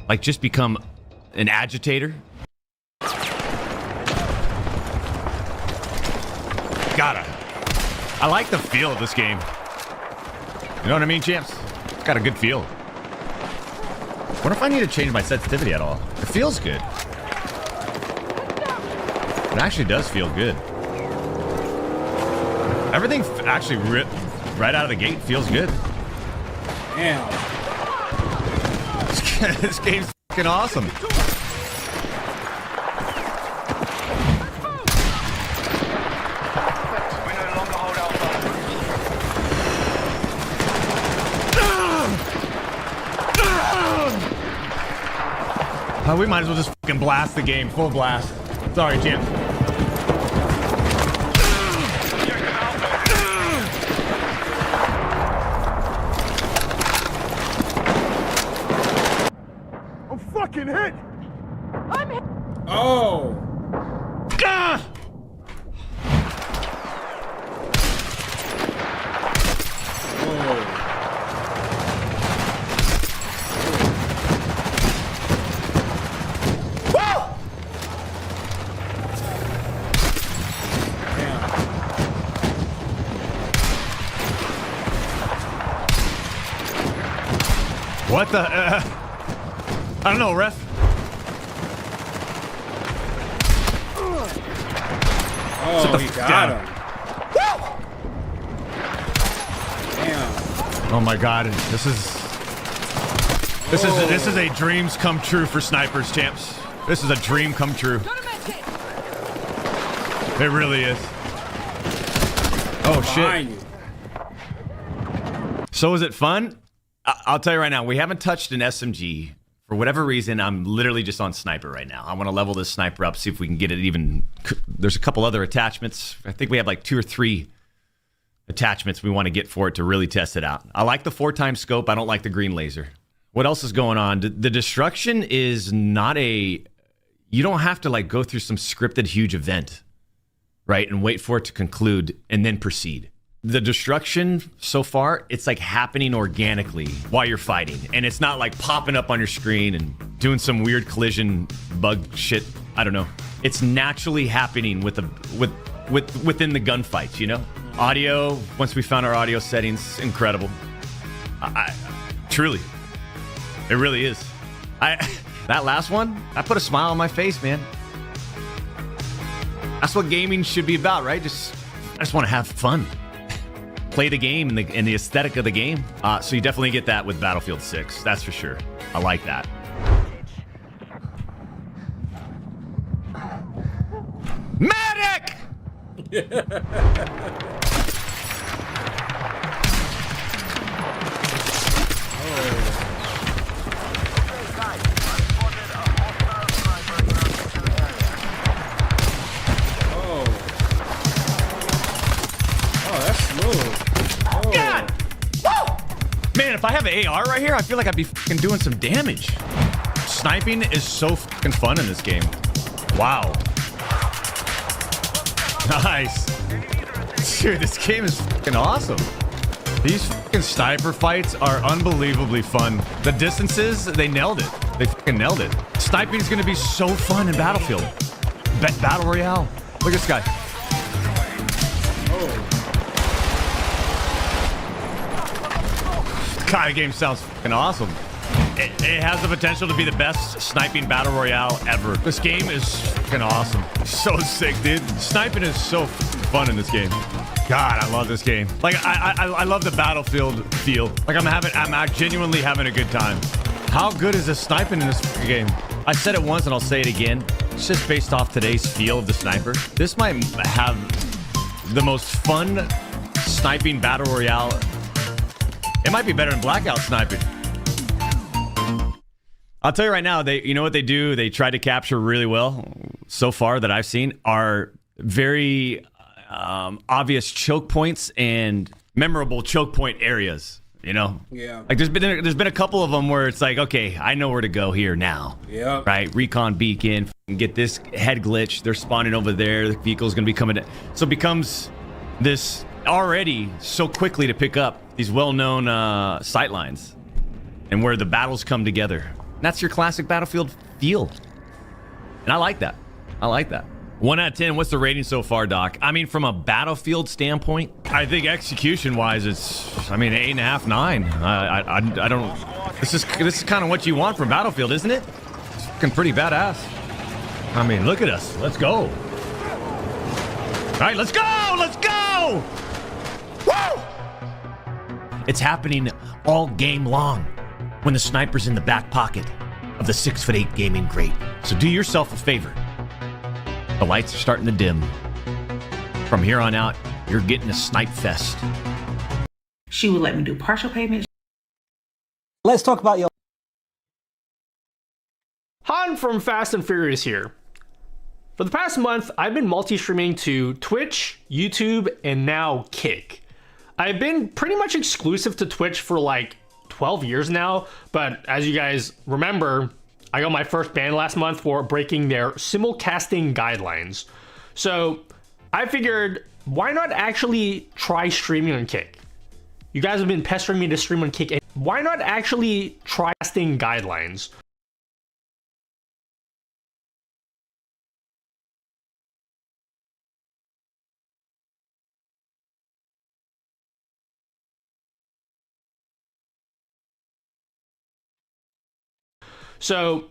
Like, just become an agitator. I like the feel of this game. You know what I mean, champs? It's got a good feel. What if I need to change my sensitivity at all? It feels good. It actually does feel good. Everything actually right out of the gate feels good. Damn. This game's fucking awesome. We might as well just fucking blast the game. Full blast. Sorry, champ. I'm fucking hit! I'm hit! Oh! Ah! What the? I don't know, ref. Oh, he got him. Damn. Oh my god, this is a dreams come true for snipers, champs. This is a dream come true. It really is. Oh shit. So is it fun? I'll tell you right now, we haven't touched an SMG. For whatever reason, I'm literally just on sniper right now. I want to level this sniper up, see if we can get it even. There's a couple other attachments. I think we have like 2 or 3 attachments we want to get for it to really test it out. I like the 4x scope. I don't like the green laser. What else is going on? The destruction is not a... You don't have to like go through some scripted huge event, right? And wait for it to conclude and then proceed. The destruction so far, it's like happening organically while you're fighting. And it's not like popping up on your screen and doing some weird collision bug shit. I don't know. It's naturally happening within the gunfights, you know? Audio, once we found our audio settings, incredible. Truly. It really is. That last one, I put a smile on my face, man. That's what gaming should be about, right? I just want to have fun. Play the game and the aesthetic of the game. So you definitely get that with Battlefield 6. That's for sure. I like that. Medic! God! Woo! Man, if I have an AR right here, I feel like I'd be fucking doing some damage. Sniping is so fucking fun in this game. Wow. Nice. Dude, this game is fucking awesome. These fucking sniper fights are unbelievably fun. The distances, they nailed it. They fucking nailed it. Sniping is gonna be so fun in Battlefield. Battle Royale. Look at this guy. God, the game sounds fucking awesome. It has the potential to be the best sniping battle royale ever. This game is fucking awesome. So sick, dude. Sniping is so fun in this game. God, I love this game. Like, I love the Battlefield feel. Like, I'm genuinely having a good time. How good is the sniping in this game? I said it once and I'll say it again. It's just based off today's feel of the sniper. This might have the most fun sniping battle royale. It might be better than Blackout sniping. I'll tell you right now, you know what they do? They try to capture really well, so far that I've seen, are very obvious choke points and memorable choke point areas. You know? Yeah. Like there's been a couple of them where it's like, okay, I know where to go here now. Yeah. Right? Recon beacon, get this head glitch. They're spawning over there. The vehicle's gonna be coming. So it becomes this already so quickly to pick up these well-known sight lines and where the battles come together. And that's your classic Battlefield feel. And I like that. I like that. 1 out of 10, what's the rating so far, Doc? I mean, from a Battlefield standpoint, I think execution-wise, it's, I mean, 8.5, 9. I don't, this is kind of what you want from Battlefield, isn't it? It's fucking pretty badass. I mean, look at us. Let's go. All right, let's go! Let's go! Woo! It's happening all game long when the sniper's in the back pocket of the 6'8" gaming grate. So do yourself a favor. The lights are starting to dim. From here on out, you're getting a snipe fest. She would let me do partial payments. Let's talk about your... Han from Fast and Furious here. For the past month, I've been multi-streaming to Twitch, YouTube, and now Kick. I've been pretty much exclusive to Twitch for like 12 years now, but as you guys remember, I got my first ban last month for breaking their simulcasting guidelines. So I figured, why not actually try streaming on Kick? You guys have been pestering me to stream on Kick. Why not actually try casting guidelines? So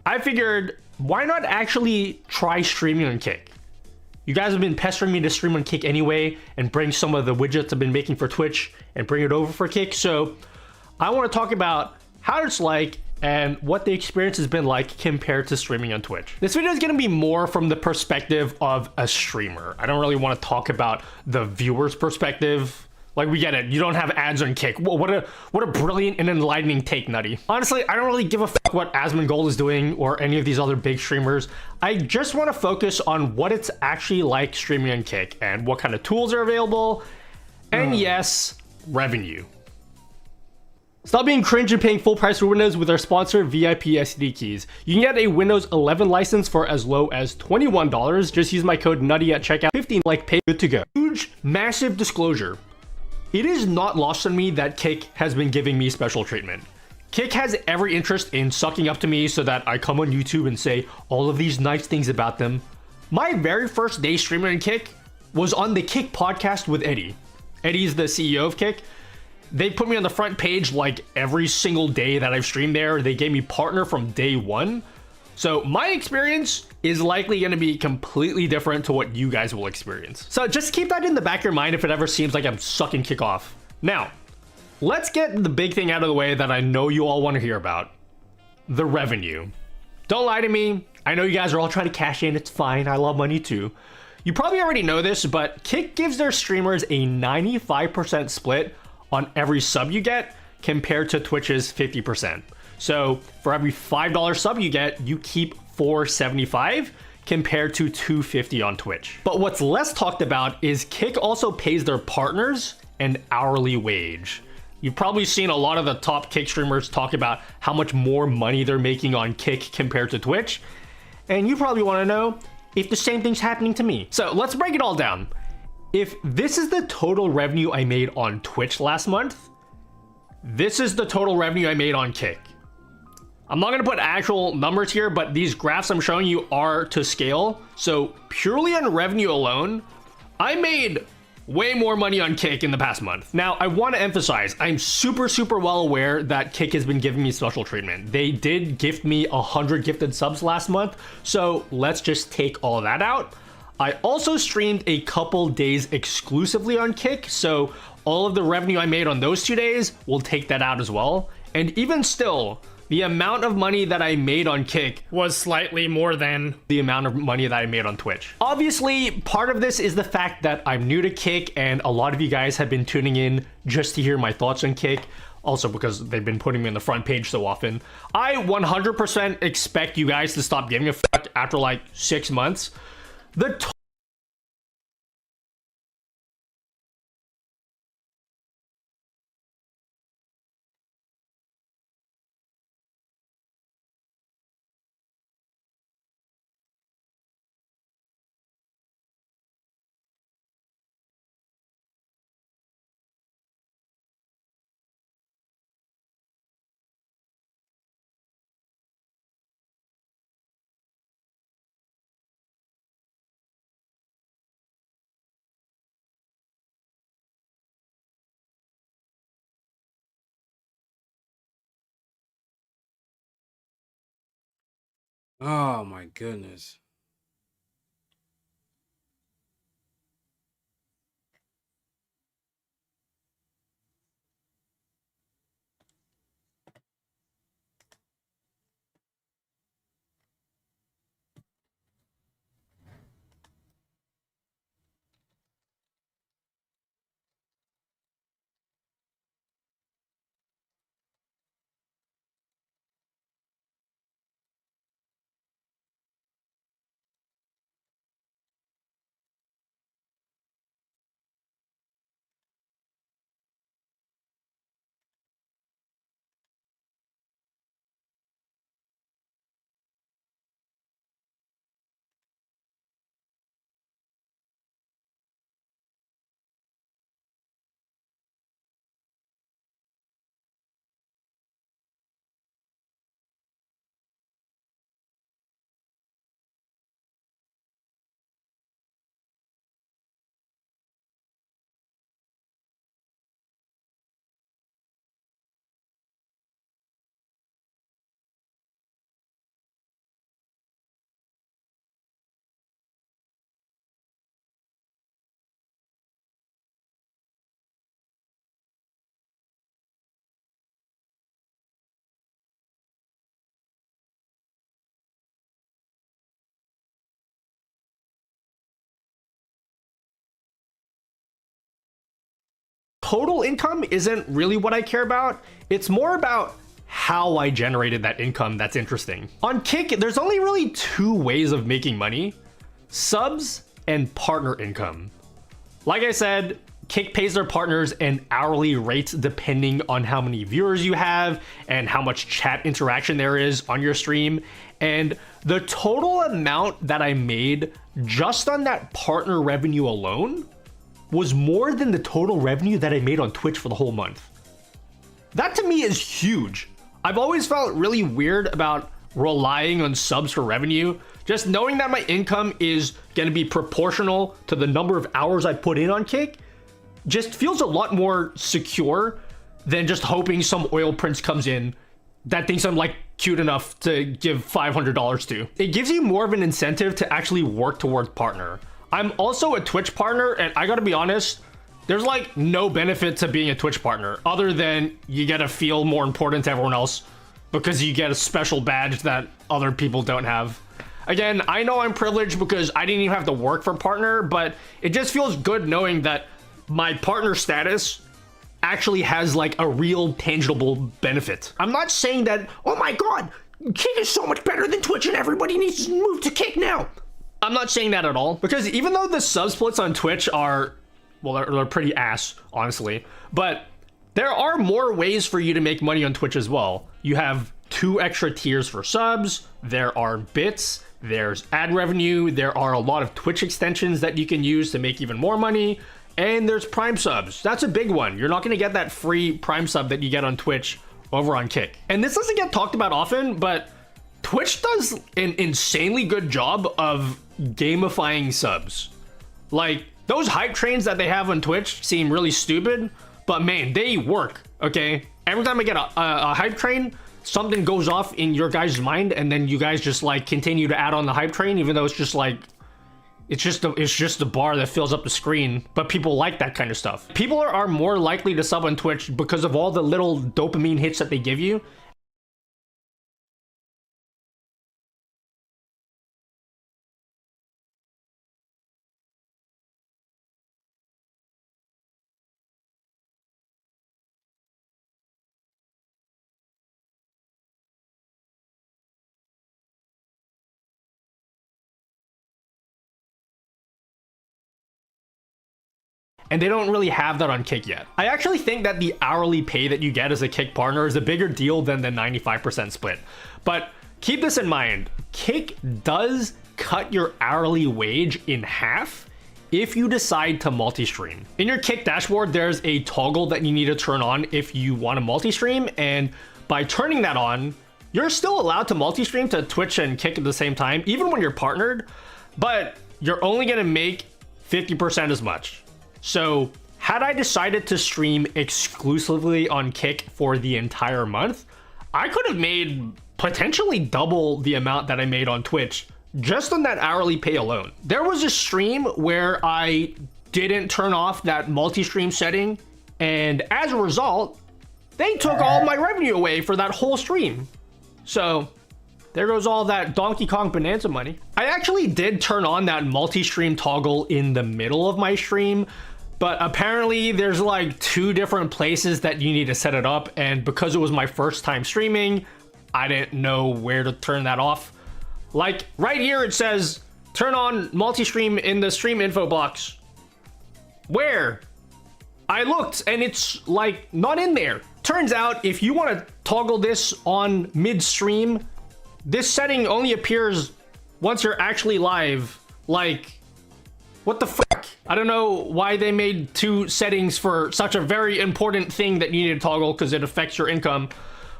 I figured, why not actually try streaming on Kick? You guys have been pestering me to stream on Kick anyway and bring some of the widgets I've been making for Twitch and bring it over for Kick. So I want to talk about how it's like and what the experience has been like compared to streaming on Twitch. This video is going to be more from the perspective of a streamer. I don't really want to talk about the viewer's perspective. Like, we get it. You don't have ads on Kick. What a brilliant and enlightening take, Nutty. Honestly, I don't really give a fuck what Asmongold is doing or any of these other big streamers. I just want to focus on what it's actually like streaming on Kick and what kind of tools are available. And yes, revenue. Stop being cringe and paying full price for Windows with our sponsor, VIP SD Keys. You can get a Windows 11 license for as low as $21. Just use my code NUTTY at checkout. 15 like pay, good to go. Huge, massive disclosure. It is not lost on me that Kick has been giving me special treatment. Kick has every interest in sucking up to me so that I come on YouTube and say all of these nice things about them. My very first day streaming on Kick was on the Kick podcast with Eddie. Eddie's the CEO of Kick. They put me on the front page like every single day that I've streamed there. They gave me partner from day one. So my experience is likely going to be completely different to what you guys will experience. So just keep that in the back of your mind if it ever seems like I'm sucking Kick off. Now, let's get the big thing out of the way that I know you all want to hear about. The revenue. Don't lie to me. I know you guys are all trying to cash in. It's fine. I love money too. You probably already know this, but Kick gives their streamers a 95% split on every sub you get compared to Twitch's 50%. So for every $5 sub you get, you keep $4.75 compared to $2.50 on Twitch. But what's less talked about is Kick also pays their partners an hourly wage. You've probably seen a lot of the top Kick streamers talk about how much more money they're making on Kick compared to Twitch. And you probably want to know if the same thing's happening to me. So let's break it all down. If this is the total revenue I made on Twitch last month, this is the total revenue I made on Kick. I'm not going to put actual numbers here, but these graphs I'm showing you are to scale. So purely on revenue alone, I made way more money on Kick in the past month. Now, I want to emphasize, I'm super well aware that Kick has been giving me special treatment. They did gift me 100 gifted subs last month, so let's just take all that out. I also streamed a couple days exclusively on Kick, so all of the revenue I made on those 2 days, we'll take that out as well. And even still, the amount of money that I made on Kick was slightly more than the amount of money that I made on Twitch. Obviously, part of this is the fact that I'm new to Kick and a lot of you guys have been tuning in just to hear my thoughts on Kick. Also because they've been putting me on the front page so often. I 100% expect you guys to stop giving a fuck after like 6 months. The Oh my goodness. Total income isn't really what I care about. It's more about how I generated that income that's interesting. On Kick, there's only really two ways of making money: subs and partner income. Like I said, Kick pays their partners an hourly rate depending on how many viewers you have and how much chat interaction there is on your stream. And the total amount that I made just on that partner revenue alone was more than the total revenue that I made on Twitch for the whole month. That to me is huge. I've always felt really weird about relying on subs for revenue. Just knowing that my income is going to be proportional to the number of hours I put in on Kick just feels a lot more secure than just hoping some oil prince comes in that thinks I'm like cute enough to give $500 to. It gives you more of an incentive to actually work towards partner. I'm also a Twitch partner, and I gotta be honest, there's like no benefit to being a Twitch partner other than you get to feel more important to everyone else because you get a special badge that other people don't have. Again, I know I'm privileged because I didn't even have to work for partner, but it just feels good knowing that my partner status actually has like a real tangible benefit. I'm not saying that, oh my god, Kick is so much better than Twitch and everybody needs to move to Kick now. I'm not saying that at all, because even though the sub splits on Twitch are, well, they're pretty ass, honestly, but there are more ways for you to make money on Twitch as well. You have 2 extra tiers for subs, there are bits, there's ad revenue, there are a lot of Twitch extensions that you can use to make even more money, and there's Prime subs. That's a big one. You're not going to get that free Prime sub that you get on Twitch over on Kick. And this doesn't get talked about often, but Twitch does an insanely good job of gamifying subs. Like, those hype trains that they have on Twitch seem really stupid, but man, they work, okay? Every time I get a hype train, something goes off in your guys' mind, and then you guys just like continue to add on the hype train, even though it's just like, it's just the bar that fills up the screen, but people like that kind of stuff. People are more likely to sub on Twitch because of all the little dopamine hits that they give you. And they don't really have that on Kick yet. I actually think that the hourly pay that you get as a Kick partner is a bigger deal than the 95% split. But keep this in mind, Kick does cut your hourly wage in half if you decide to multi-stream. In your Kick dashboard, there's a toggle that you need to turn on if you want to multi-stream, and by turning that on, you're still allowed to multi-stream to Twitch and Kick at the same time, even when you're partnered, but you're only gonna make 50% as much. So had I decided to stream exclusively on Kick for the entire month, I could have made potentially double the amount that I made on Twitch just on that hourly pay alone. There was a stream where I didn't turn off that multi-stream setting, and as a result, they took all my revenue away for that whole stream. So there goes all that Donkey Kong Bonanza money. I actually did turn on that multi-stream toggle in the middle of my stream, but apparently there's like 2 different places that you need to set it up, and because it was my first time streaming, I didn't know where to turn that off. Like right here it says turn on multi-stream in the stream info box. Where? I looked and it's like not in there. Turns out if you want to toggle this on mid-stream, this setting only appears once you're actually live. Like, what the fuck? I don't know why they made 2 settings for such a very important thing that you need to toggle because it affects your income.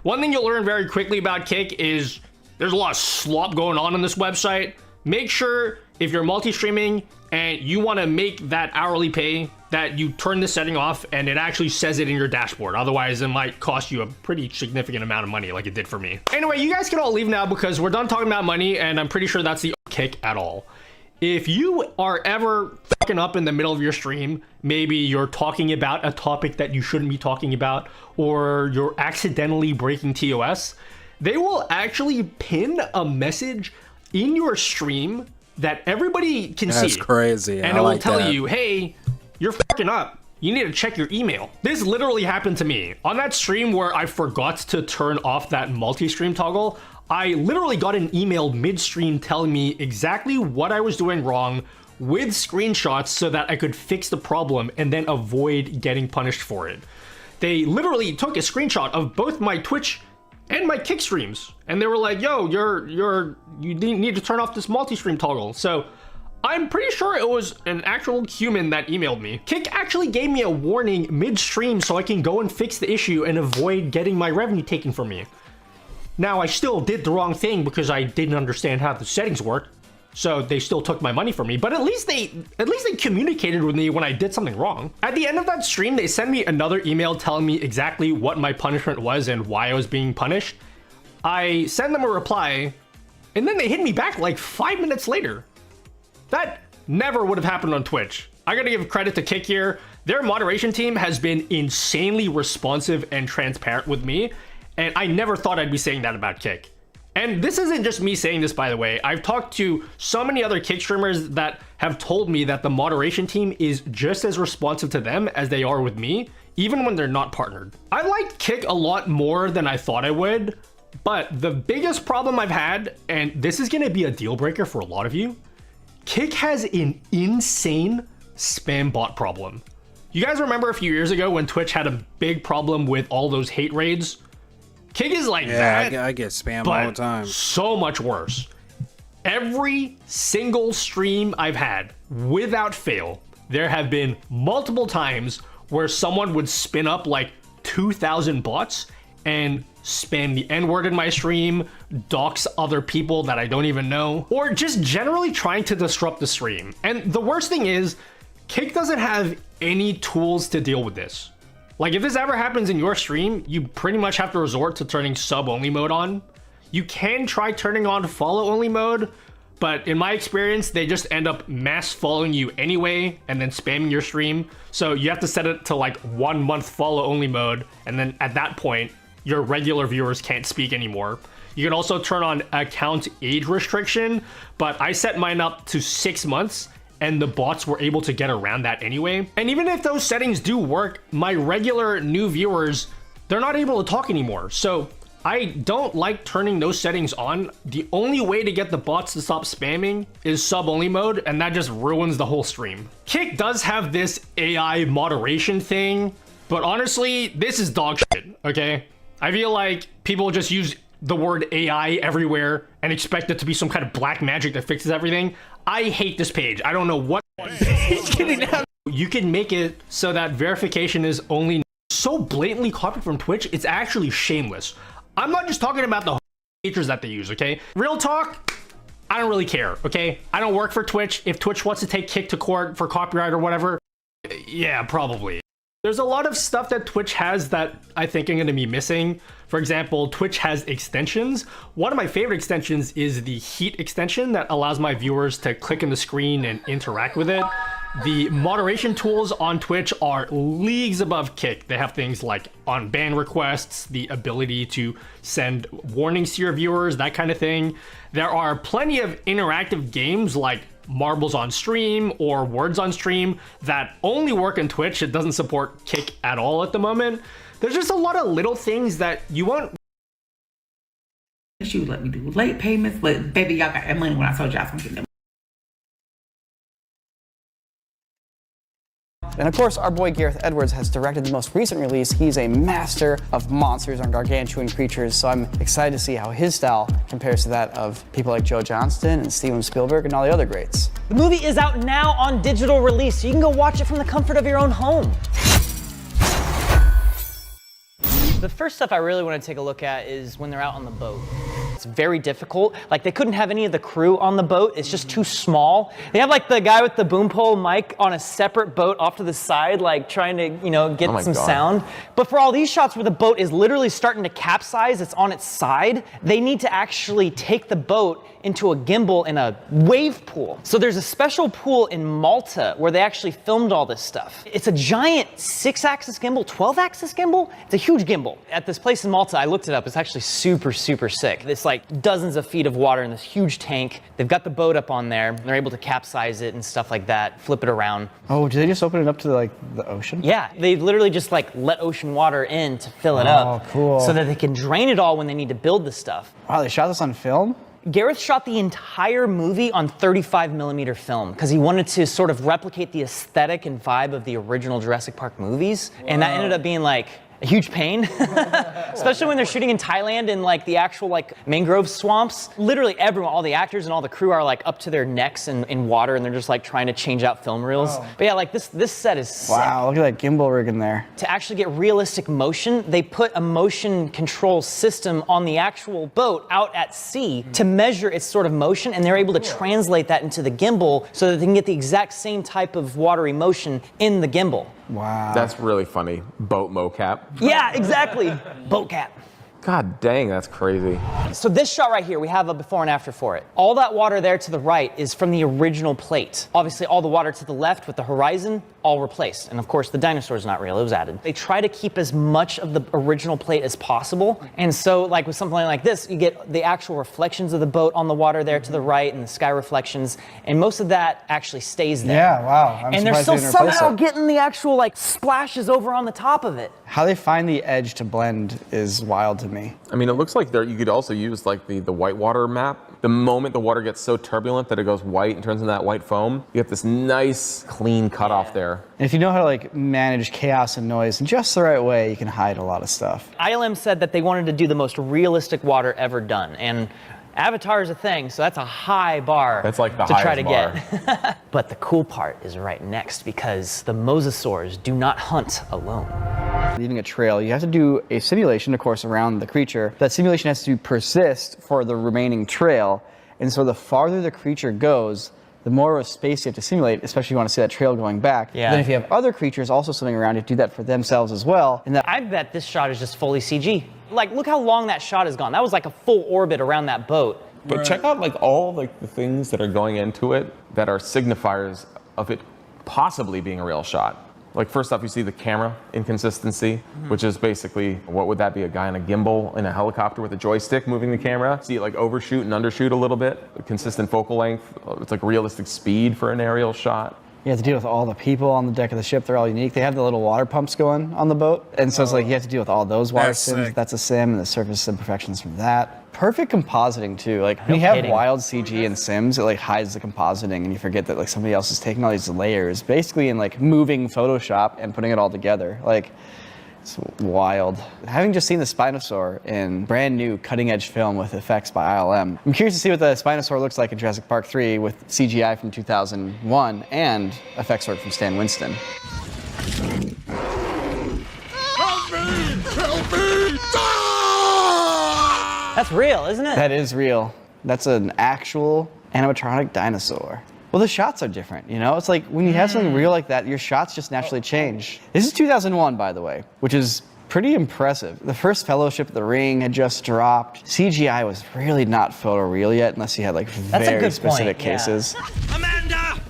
One thing you'll learn very quickly about Kick is there's a lot of slop going on this website. Make sure if you're multi-streaming and you want to make that hourly pay, that you turn this setting off and it actually says it in your dashboard. Otherwise, it might cost you a pretty significant amount of money like it did for me. Anyway, you guys can all leave now because we're done talking about money, and I'm pretty sure that's the Kick at all. If you are ever fucking up in the middle of your stream, maybe you're talking about a topic that you shouldn't be talking about, or you're accidentally breaking TOS, they will actually pin a message in your stream that everybody can see. That's crazy. And it will tell you, hey, you're fucking up. You need to check your email. This literally happened to me. On that stream where I forgot to turn off that multi-stream toggle, I literally got an email mid-stream telling me exactly what I was doing wrong with screenshots so that I could fix the problem and then avoid getting punished for it. They literally took a screenshot of both my Twitch and my Kick streams, and they were like, yo, you need to turn off this multi-stream toggle. So I'm pretty sure it was an actual human that emailed me. Kick actually gave me a warning mid-stream so I can go and fix the issue and avoid getting my revenue taken from me. Now, I still did the wrong thing because I didn't understand how the settings worked, so they still took my money from me, but at least they communicated with me when I did something wrong. At the end of that stream, they sent me another email telling me exactly what my punishment was and why I was being punished. I sent them a reply, and then they hit me back like 5 minutes later. That never would have happened on Twitch. I gotta give credit to Kick here. Their moderation team has been insanely responsive and transparent with me, and I never thought I'd be saying that about Kick. And this isn't just me saying this, by the way. I've talked to so many other Kick streamers that have told me that the moderation team is just as responsive to them as they are with me, even when they're not partnered. I liked Kick a lot more than I thought I would, but the biggest problem I've had, and this is gonna be a deal breaker for a lot of you, Kick has an insane spam bot problem. You guys remember a few years ago when Twitch had a big problem with all those hate raids? Kick is like that. I get spam all the time. So much worse. Every single stream I've had, without fail, there have been multiple times where someone would spin up like 2,000 bots and spam the N-word in my stream, dox other people that I don't even know, or just generally trying to disrupt the stream. And the worst thing is, Kick doesn't have any tools to deal with this. Like, if this ever happens in your stream, you pretty much have to resort to turning sub-only mode on. You can try turning on follow-only mode, but in my experience, they just end up mass following you anyway and then spamming your stream. So you have to set it to like 1 month follow-only mode, and then at that point, your regular viewers can't speak anymore. You can also turn on account age restriction, but I set mine up to 6 months, and the bots were able to get around that anyway. And even if those settings do work, my regular new viewers, they're not able to talk anymore. So I don't like turning those settings on. The only way to get the bots to stop spamming is sub-only mode, and that just ruins the whole stream. Kick does have this AI moderation thing, but honestly, this is dog shit, okay? I feel like people just use the word AI everywhere and expect it to be some kind of black magic that fixes everything. I hate this page. I don't know what. You can make it so that verification is only so blatantly copied from Twitch. It's actually shameless. I'm not just talking about the features that they use, okay? Real talk, I don't really care, okay? I don't work for Twitch. If Twitch wants to take Kick to court for copyright or whatever, yeah, probably. There's a lot of stuff that Twitch has that I think I'm going to be missing. For example, Twitch has extensions. One of my favorite extensions is the heat extension that allows my viewers to click on the screen and interact with it. The moderation tools on Twitch are leagues above Kick. They have things like on ban requests, the ability to send warnings to your viewers, that kind of thing. There are plenty of interactive games like Marbles on Stream or Words on Stream that only work on Twitch. It doesn't support Kick at all at the moment. There's just a lot of little things that you won't. She would let me do late payments, but baby, y'all got that money when I told y'all I was gonna get them. And of course, our boy Gareth Edwards has directed the most recent release. He's a master of monsters and gargantuan creatures, so I'm excited to see how his style compares to that of people like Joe Johnston and Steven Spielberg and all the other greats. The movie is out now on digital release, so you can go watch it from the comfort of your own home. The first stuff I really want to take a look at is when they're out on the boat. It's very difficult. Like, they couldn't have any of the crew on the boat. It's just too small. They have like the guy with the boom pole mic on a separate boat off to the side, like trying to, you know, get some sound. But for all these shots where the boat is literally starting to capsize, it's on its side, they need to actually take the boat into a gimbal in a wave pool. So there's a special pool in Malta where they actually filmed all this stuff. It's a giant 6-axis gimbal, 12-axis gimbal. It's a huge gimbal. At this place in Malta, I looked it up, it's actually super, super sick. It's like dozens of feet of water in this huge tank. They've got the boat up on there. They're able to capsize it and stuff like that, flip it around. Oh, do they just open it up to like the ocean? Yeah, they literally just like let ocean water in to fill it up. Oh, cool. So that they can drain it all when they need to build the stuff. Wow, they shot this on film? Gareth shot the entire movie on 35mm film because he wanted to sort of replicate the aesthetic and vibe of the original Jurassic Park movies. Wow. And that ended up being like a huge pain, especially when they're shooting in Thailand in like the actual like mangrove swamps. Literally everyone, all the actors and all the crew are like up to their necks in water and they're just like trying to change out film reels. Oh. But yeah, like this set is sick. Wow, look at that gimbal rig in there. To actually get realistic motion, they put a motion control system on the actual boat out at sea to measure its sort of motion, and they're able to translate that into the gimbal so that they can get the exact same type of watery motion in the gimbal. Wow. That's really funny. Boat mocap. Yeah, exactly. Boat cap. God dang, that's crazy. So this shot right here, we have a before and after for it. All that water there to the right is from the original plate. Obviously, all the water to the left with the horizon, all replaced. And of course, the dinosaur's not real, it was added. They try to keep as much of the original plate as possible. And so, like with something like this, you get the actual reflections of the boat on the water there to the right and the sky reflections. And most of that actually stays there. Yeah, wow. And they're still somehow getting the actual like splashes over on the top of it. How they find the edge to blend is wild to me. I mean, it looks like you could also use like the whitewater map. The moment the water gets so turbulent that it goes white and turns into that white foam, you get this nice, clean cutoff there. And if you know how to like manage chaos and noise in just the right way, you can hide a lot of stuff. ILM said that they wanted to do the most realistic water ever done. And Avatar is a thing, so that's a high bar that's like the to try to bar. Get. But the cool part is right next because the mosasaurs do not hunt alone. Leaving a trail, you have to do a simulation, of course, around the creature. That simulation has to persist for the remaining trail, and so the farther the creature goes, the more of a space you have to simulate, especially if you want to see that trail going back. Yeah. Then if you have other creatures also swimming around, you have to do that for themselves as well. And I bet this shot is just fully CG. Like, look how long that shot has gone. That was like a full orbit around that boat. But check out like all like the things that are going into it that are signifiers of it possibly being a real shot. Like first off, you see the camera inconsistency, which is basically, what would that be? A guy on a gimbal in a helicopter with a joystick moving the camera? See it like overshoot and undershoot a little bit. Consistent focal length. It's like realistic speed for an aerial shot. You have to deal with all the people on the deck of the ship. They're all unique. They have the little water pumps going on the boat. And so it's like you have to deal with all those water sims. That's a sim, and the surface imperfections from that. Perfect compositing too. Like when you have wild CG in Sims, it like hides the compositing and you forget that like somebody else is taking all these layers basically in like moving Photoshop and putting it all together. Like it's wild. Having just seen the Spinosaur in brand new cutting edge film with effects by ILM, I'm curious to see what the Spinosaur looks like in Jurassic Park 3 with CGI from 2001 and effects work from Stan Winston. Help me! Help me! That's real, isn't it? That is real. That's an actual animatronic dinosaur. Well, the shots are different, you know? It's like when you have something real like that, your shots just naturally change. This is 2001, by the way, which is pretty impressive. The first Fellowship of the Ring had just dropped. CGI was really not photoreal yet, unless you had like very specific cases. Amanda!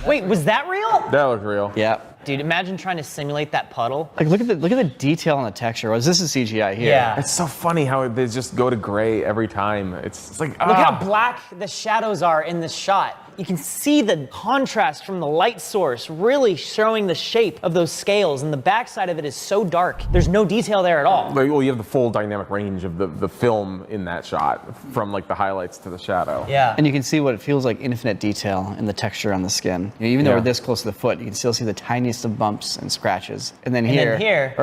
Wait, was that real? That was real. Yeah. Dude, imagine trying to simulate that puddle. Like look at the detail on the texture. This is CGI here. Yeah. It's so funny how they just go to gray every time. It's like, Look how black the shadows are in this shot. You can see the contrast from the light source really showing the shape of those scales, and the backside of it is so dark. There's no detail there at all. Like, well, you have the full dynamic range of the film in that shot, from like the highlights to the shadow. Yeah. And you can see what it feels like infinite detail in the texture on the skin. You know, even though we're this close to the foot, you can still see the tiniest of bumps and scratches. And then here,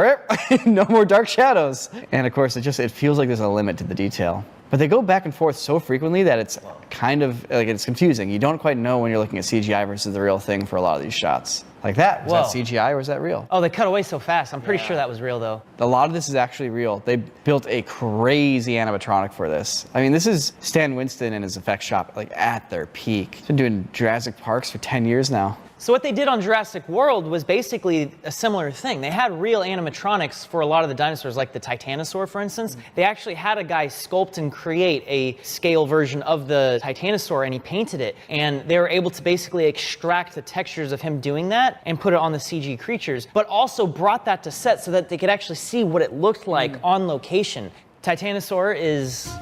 no more dark shadows. And of course, it feels like there's a limit to the detail. But they go back and forth so frequently that it's kind of like it's confusing. You don't quite know when you're looking at CGI versus the real thing for a lot of these shots. Like that, was that CGI or was that real? Oh, they cut away so fast. I'm pretty sure that was real though. A lot of this is actually real. They built a crazy animatronic for this. I mean, this is Stan Winston and his effects shop like at their peak. He's been doing Jurassic Parks for 10 years now. So what they did on Jurassic World was basically a similar thing. They had real animatronics for a lot of the dinosaurs, like the Titanosaur, for instance. They actually had a guy sculpt and create a scale version of the Titanosaur, and he painted it. And they were able to basically extract the textures of him doing that and put it on the CG creatures, but also brought that to set so that they could actually see what it looked like on location. Titanosaur is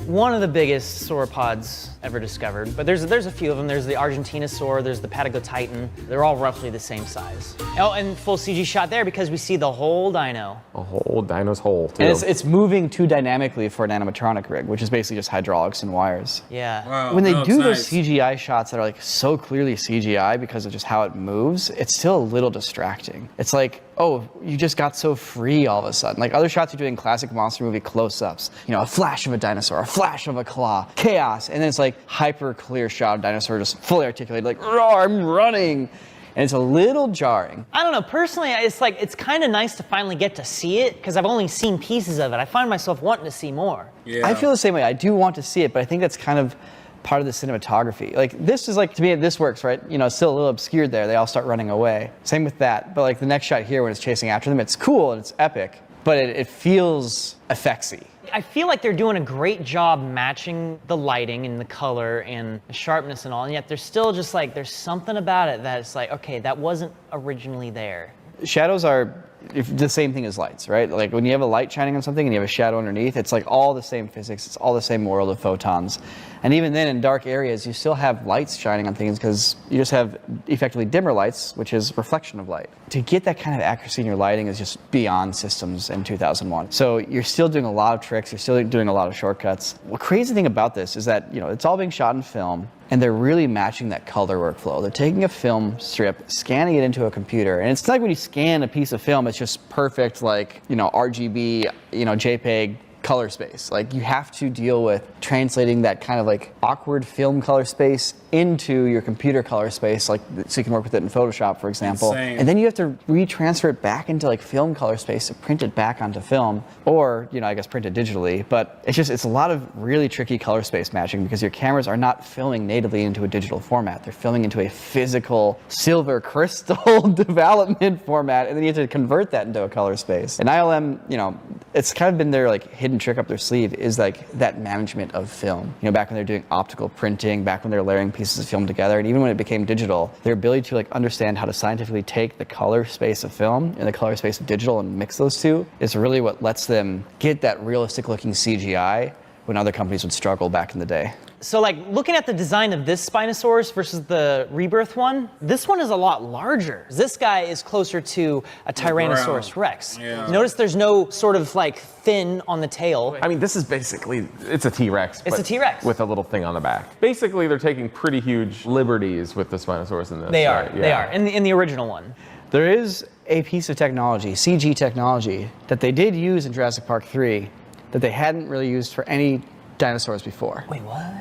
one of the biggest sauropods ever discovered, but there's a few of them. There's the Argentinosaur, there's the Patagotitan. They're all roughly the same size. Oh, and full CG shot there because we see the whole dino. A whole dino's whole, too. And it's moving too dynamically for an animatronic rig, which is basically just hydraulics and wires. Yeah. Wow, when they do those CGI shots that are like so clearly CGI because of just how it moves, it's still a little distracting. It's like, oh, you just got so free all of a sudden. Like other shots you do in classic monster movie close-ups, you know, a flash of a dinosaur, a flash of a claw, chaos, and then it's like hyper clear shot of dinosaur just fully articulated, like, roar, I'm running. And it's a little jarring. I don't know, personally, it's kind of nice to finally get to see it because I've only seen pieces of it. I find myself wanting to see more. I feel the same way. I do want to see it, but I think that's kind of part of the cinematography. Like this is like, to me, this works, right? You know, it's still a little obscured there. They all start running away. Same with that. But like the next shot here when it's chasing after them, it's cool and it's epic, but it feels effectsy. I feel like they're doing a great job matching the lighting and the color and the sharpness and all, and yet there's still just like, there's something about it that's like, okay, that wasn't originally there. Shadows are the same thing as lights, right? Like when you have a light shining on something and you have a shadow underneath, it's like all the same physics, it's all the same world of photons. And even then in dark areas, you still have lights shining on things because you just have effectively dimmer lights, which is reflection of light. To get that kind of accuracy in your lighting is just beyond systems in 2001. So you're still doing a lot of tricks, you're still doing a lot of shortcuts. The crazy thing about this is that, you know, it's all being shot in film, and they're really matching that color workflow. They're taking a film strip, scanning it into a computer, and it's not like when you scan a piece of film, it's just perfect, like, you know, RGB, you know, JPEG color space. Like you have to deal with translating that kind of like awkward film color space into your computer color space, like so you can work with it in Photoshop, for example. Insane. And then you have to retransfer it back into like film color space to print it back onto film, or, you know, I guess print it digitally. But it's a lot of really tricky color space matching because your cameras are not filming natively into a digital format. They're filming into a physical silver crystal development format, and then you have to convert that into a color space. And ILM, you know, it's kind of been their like hidden trick up their sleeve is like that management of film. You know, back when they're doing optical printing, back when they're layering pieces of film together, and even when it became digital, their ability to like understand how to scientifically take the color space of film and the color space of digital and mix those two is really what lets them get that realistic looking CGI when other companies would struggle back in the day. So like looking at the design of this Spinosaurus versus the Rebirth one, this one is a lot larger. This guy is closer to a Tyrannosaurus Rex. Yeah. Notice there's no sort of like fin on the tail. I mean, this is basically, it's a T-Rex. It's a T-Rex. With a little thing on the back. Basically, they're taking pretty huge liberties with the Spinosaurus in this. They are, right? Yeah. they are, in the original one. There is a piece of technology, CG technology, that they did use in Jurassic Park 3 that they hadn't really used for any dinosaurs before. Wait, what?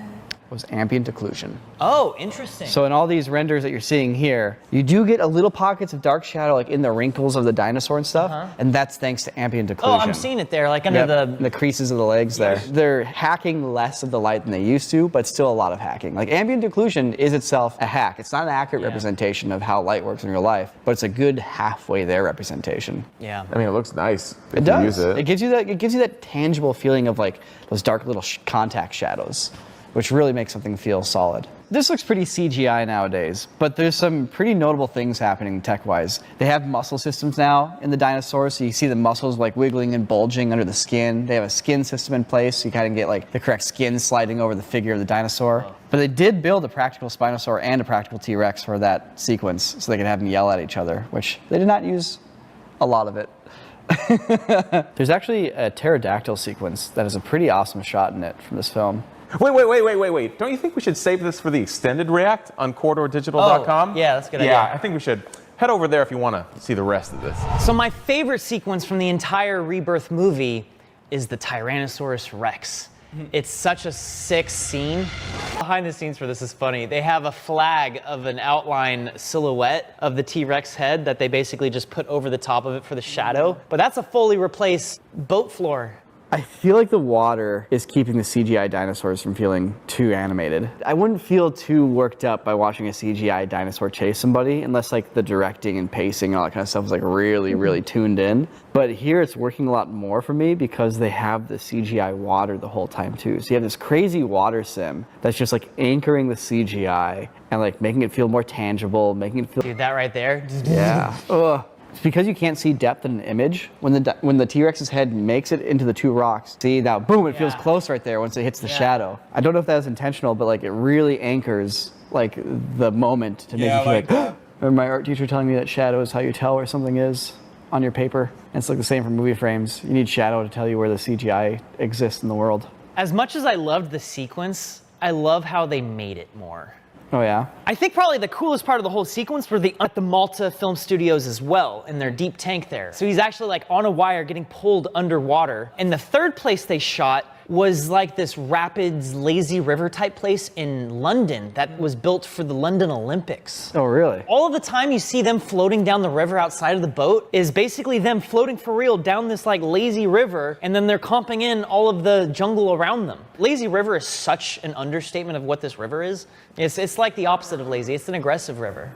was ambient occlusion. Oh, interesting. So in all these renders that you're seeing here, you do get a little pockets of dark shadow like in the wrinkles of the dinosaur and stuff, and that's thanks to ambient occlusion. Oh, I'm seeing it there, like under the creases of the legs there. They're hacking less of the light than they used to, but still a lot of hacking. Like ambient occlusion is itself a hack. It's not an accurate representation of how light works in real life, but it's a good halfway there representation. Yeah. I mean, it looks nice. It does. It gives you that tangible feeling of like those dark little contact shadows, which really makes something feel solid. This looks pretty CGI nowadays, but there's some pretty notable things happening tech-wise. They have muscle systems now in the dinosaurs, so you see the muscles like wiggling and bulging under the skin. They have a skin system in place, so you kind of get like the correct skin sliding over the figure of the dinosaur. But they did build a practical Spinosaur and a practical T-Rex for that sequence, so they could have them yell at each other, which they did not use a lot of it. There's actually a pterodactyl sequence that has a pretty awesome shot in it from this film. Wait. Don't you think we should save this for the extended react on corridordigital.com? Oh, yeah, that's a good idea. Yeah, I think we should head over there if you want to see the rest of this. So my favorite sequence from the entire Rebirth movie is the Tyrannosaurus Rex. It's such a sick scene. Behind the scenes for this is funny. They have a flag of an outline silhouette of the T-Rex head that they basically just put over the top of it for the shadow. But that's a fully replaced boat floor. I feel like the water is keeping the CGI dinosaurs from feeling too animated. I wouldn't feel too worked up by watching a CGI dinosaur chase somebody unless like the directing and pacing and all that kind of stuff was like really tuned in. But here it's working a lot more for me because they have the CGI water the whole time too. So you have this crazy water sim that's just like anchoring the CGI and like making it feel more tangible, making it feel... Dude, that right there? Yeah. Ugh. It's because you can't see depth in an image. When the T-Rex's head makes it into the two rocks, see now, boom, it feels close right there once it hits the shadow. I don't know if that was intentional, but like it really anchors like the moment to make you feel like remember my art teacher telling me that shadow is how you tell where something is on your paper. And it's like the same for movie frames. You need shadow to tell you where the CGI exists in the world. As much as I loved the sequence, I love how they made it more. Oh yeah? I think probably the coolest part of the whole sequence were at the Malta Film Studios as well, in their deep tank there. So he's actually like on a wire getting pulled underwater. And the third place they shot was like this rapids, lazy river type place in London that was built for the London Olympics. Oh really? All of the time you see them floating down the river outside of the boat is basically them floating for real down this like lazy river, and then they're comping in all of the jungle around them. Lazy river is such an understatement of what this river is. It's like the opposite of lazy. It's an aggressive river.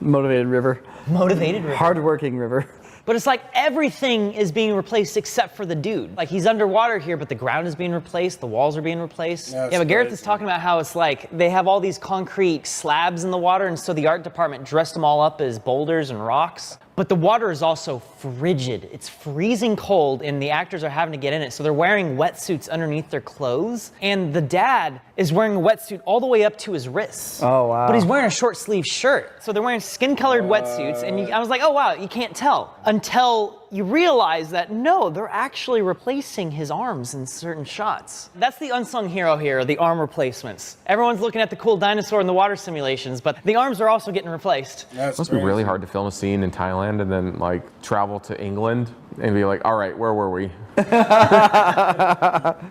Motivated river. Motivated river. Hardworking river. But it's like everything is being replaced except for the dude. Like he's underwater here, but the ground is being replaced, the walls are being replaced. Yeah, but Gareth is talking about how it's like they have all these concrete slabs in the water, and so the art department dressed them all up as boulders and rocks. But the water is also frigid. It's freezing cold, and the actors are having to get in it. So they're wearing wetsuits underneath their clothes. And the dad is wearing a wetsuit all the way up to his wrists. Oh, wow. But he's wearing a short sleeve shirt. So they're wearing skin-colored wetsuits. And I was like, oh, wow, you can't tell. Until you realize that, no, they're actually replacing his arms in certain shots. That's the unsung hero here, the arm replacements. Everyone's looking at the cool dinosaur in the water simulations, but the arms are also getting replaced. It must be really hard to film a scene in Thailand and then like travel to England and be like, all right, where were we?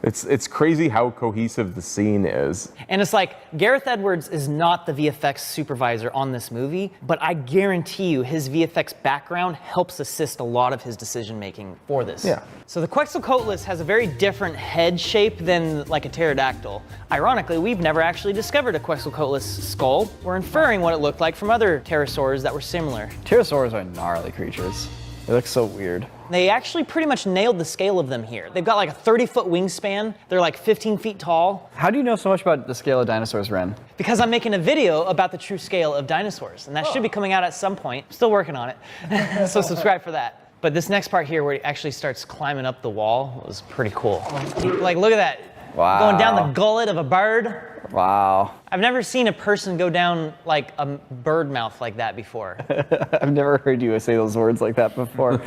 It's crazy how cohesive the scene is. And it's like, Gareth Edwards is not the VFX supervisor on this movie, but I guarantee you his VFX background helps assist a lot of his decision making for this. Yeah. So the Quetzalcoatlus has a very different head shape than like a pterodactyl. Ironically, we've never actually discovered a Quetzalcoatlus skull. We're inferring what it looked like from other pterosaurs that were similar. Pterosaurs are gnarly creatures. They look so weird. They actually pretty much nailed the scale of them here. They've got like a 30-foot wingspan. They're like 15 feet tall. How do you know so much about the scale of dinosaurs, Ren? Because I'm making a video about the true scale of dinosaurs, and that should be coming out at some point. I'm still working on it, so subscribe for that. But this next part here where he actually starts climbing up the wall was pretty cool. Like, look at that. Wow. Going down the gullet of a bird. Wow. I've never seen a person go down like a bird mouth like that before. I've never heard you say those words like that before.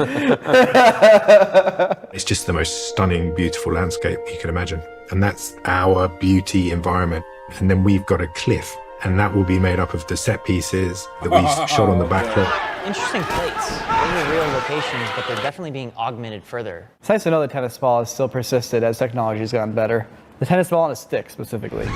It's just the most stunning, beautiful landscape you can imagine. And that's our beauty environment. And then we've got a cliff, and that will be made up of the set pieces that we shot on the backdrop. Interesting plates. Those are real locations, but they're definitely being augmented further. It's nice to know the tennis ball has still persisted as technology has gotten better. The tennis ball on a stick, specifically.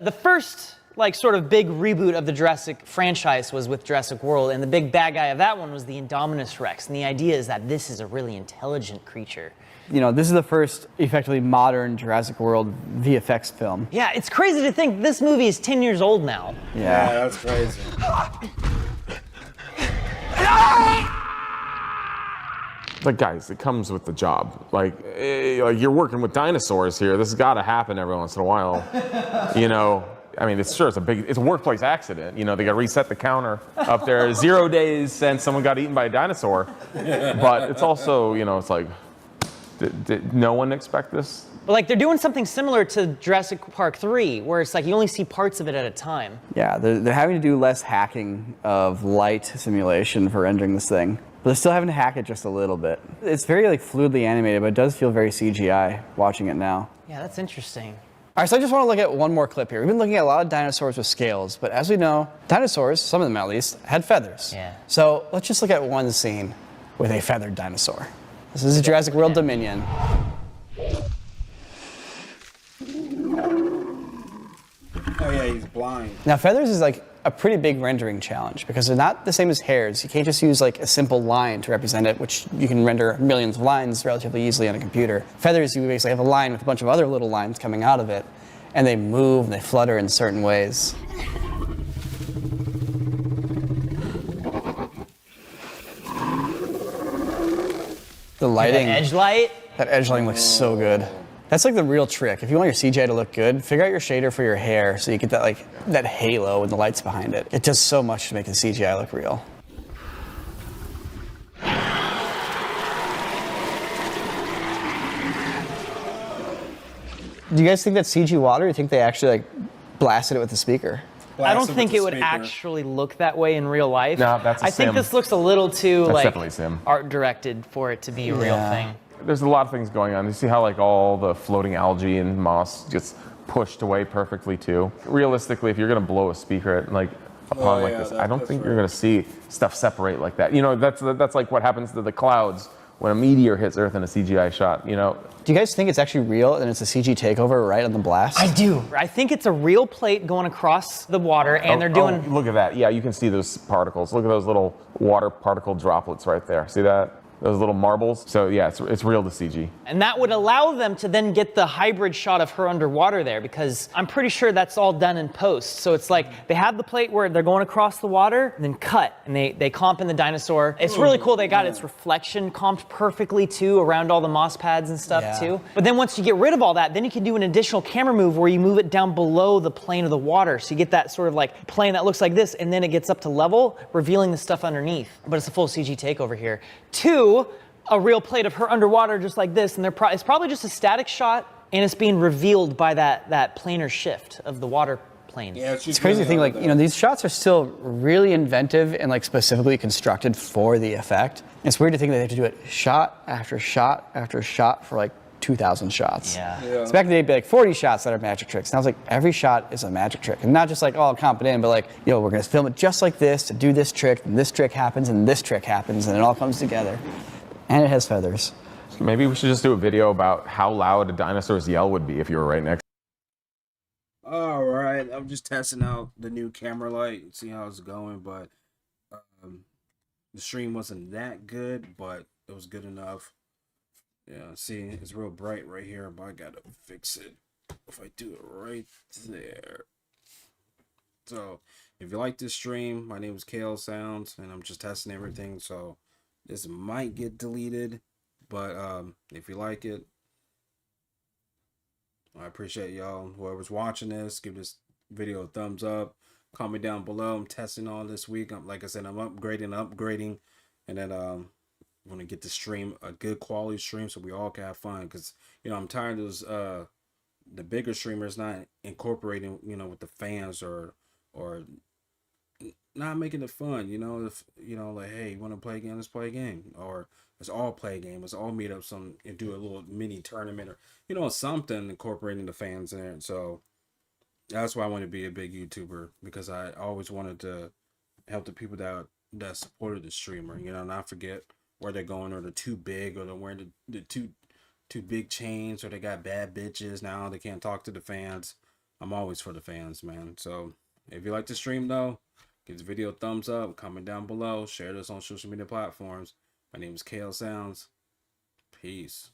The first, like, sort of big reboot of the Jurassic franchise was with Jurassic World, and the big bad guy of that one was the Indominus Rex. And the idea is that this is a really intelligent creature. You know, this is the first effectively modern Jurassic World VFX film. Yeah, it's crazy to think this movie is 10 years old now. Yeah, that's crazy. Like, guys, it comes with the job. Like you're working with dinosaurs here. This has got to happen every once in a while. You know, I mean, it's a workplace accident. You know, they got to reset the counter up there. 0 days since someone got eaten by a dinosaur. But it's also, you know, it's like, did no one expect this? But like, they're doing something similar to Jurassic Park 3, where it's like you only see parts of it at a time. Yeah, they're having to do less hacking of light simulation for rendering this thing. But they're still having to hack it just a little bit. It's very like fluidly animated, but it does feel very CGI watching it now. Yeah, that's interesting. All right, so I just want to look at one more clip here. We've been looking at a lot of dinosaurs with scales, but as we know, dinosaurs, some of them at least, had feathers. Yeah. So let's just look at one scene with a feathered dinosaur. This is Jurassic World Dominion. Oh yeah, he's blind. Now feathers is like a pretty big rendering challenge because they're not the same as hairs. You can't just use like a simple line to represent it, which you can render millions of lines relatively easily on a computer. Feathers, you basically have a line with a bunch of other little lines coming out of it, and they move and they flutter in certain ways. The lighting. That edge light? That edge lighting looks so good. That's like the real trick. If you want your CGI to look good, figure out your shader for your hair so you get that like that halo and the lights behind it. It does so much to make the CGI look real. Do you guys think that's CG water, or do you think they actually like blasted it with the speaker? I don't think it would actually look that way in real life. No, that's a I think sim. this looks a little too That's like definitely sim. art directed for it to be a real thing. There's a lot of things going on. You see how like all the floating algae and moss gets pushed away perfectly too. Realistically, if you're gonna blow a speaker like upon like this, I don't think you're gonna see stuff separate like that. You know, that's like what happens to the clouds when a meteor hits Earth in a CGI shot. You know. Do you guys think it's actually real and it's a CG takeover right on the blast? I do. I think it's a real plate going across the water, and they're doing. Oh, look at that. Yeah, you can see those particles. Look at those little water particle droplets right there. See that? Those little marbles. So yeah, it's real to CG. And that would allow them to then get the hybrid shot of her underwater there, because I'm pretty sure that's all done in post. So it's like they have the plate where they're going across the water, and then cut, and they comp in the dinosaur. It's really cool. They got its reflection comped perfectly too around all the moss pads and stuff too. But then once you get rid of all that, then you can do an additional camera move where you move it down below the plane of the water. So you get that sort of like plane that looks like this, and then it gets up to level, revealing the stuff underneath. But it's a full CG takeover here. Two, a real plate of her underwater just like this, and it's probably just a static shot, and it's being revealed by that planar shift of the water plane. Yeah, it's crazy thing, like, you know, these shots are still really inventive and like specifically constructed for the effect. It's weird to think that they have to do it shot after shot after shot for like 2,000 shots. Yeah. So back in the day, it'd be like 40 shots that are magic tricks. Now it's like every shot is a magic trick. And not just like, oh, I'll comp it in, but like, yo, we're gonna film it just like this to do this trick, and this trick happens, and this trick happens, and it all comes together. And it has feathers. Maybe we should just do a video about how loud a dinosaur's yell would be if you were right next. All right, I'm just testing out the new camera light, see how it's going, but the stream wasn't that good, but it was good enough. Yeah, see, it's real bright right here, but I gotta fix it if I do it right there. So, if you like this stream, my name is KL Sounds, and I'm just testing everything, so this might get deleted, but if you like it, I appreciate y'all. Whoever's watching this, give this video a thumbs up. Comment down below. I'm testing all this week. Like I said, I'm upgrading, and then I want to get the stream a good quality stream so we all can have fun. Because I'm tired of those the bigger streamers not incorporating with the fans or not making it fun. If like, hey, you want to play a game, let's play a game, or let's all play a game, let's all meet up and do a little mini tournament, or something incorporating the fans in it. So that's why I want to be a big YouTuber, because I always wanted to help the people that supported the streamer, not forget where they're going, or they're too big, or they're wearing the too big chains, or they got bad bitches now they can't talk to the fans. I'm always for the fans, man. So if you like the stream though, give the video a thumbs up, comment down below, share this on social media platforms. My name is KL Sounds. Peace.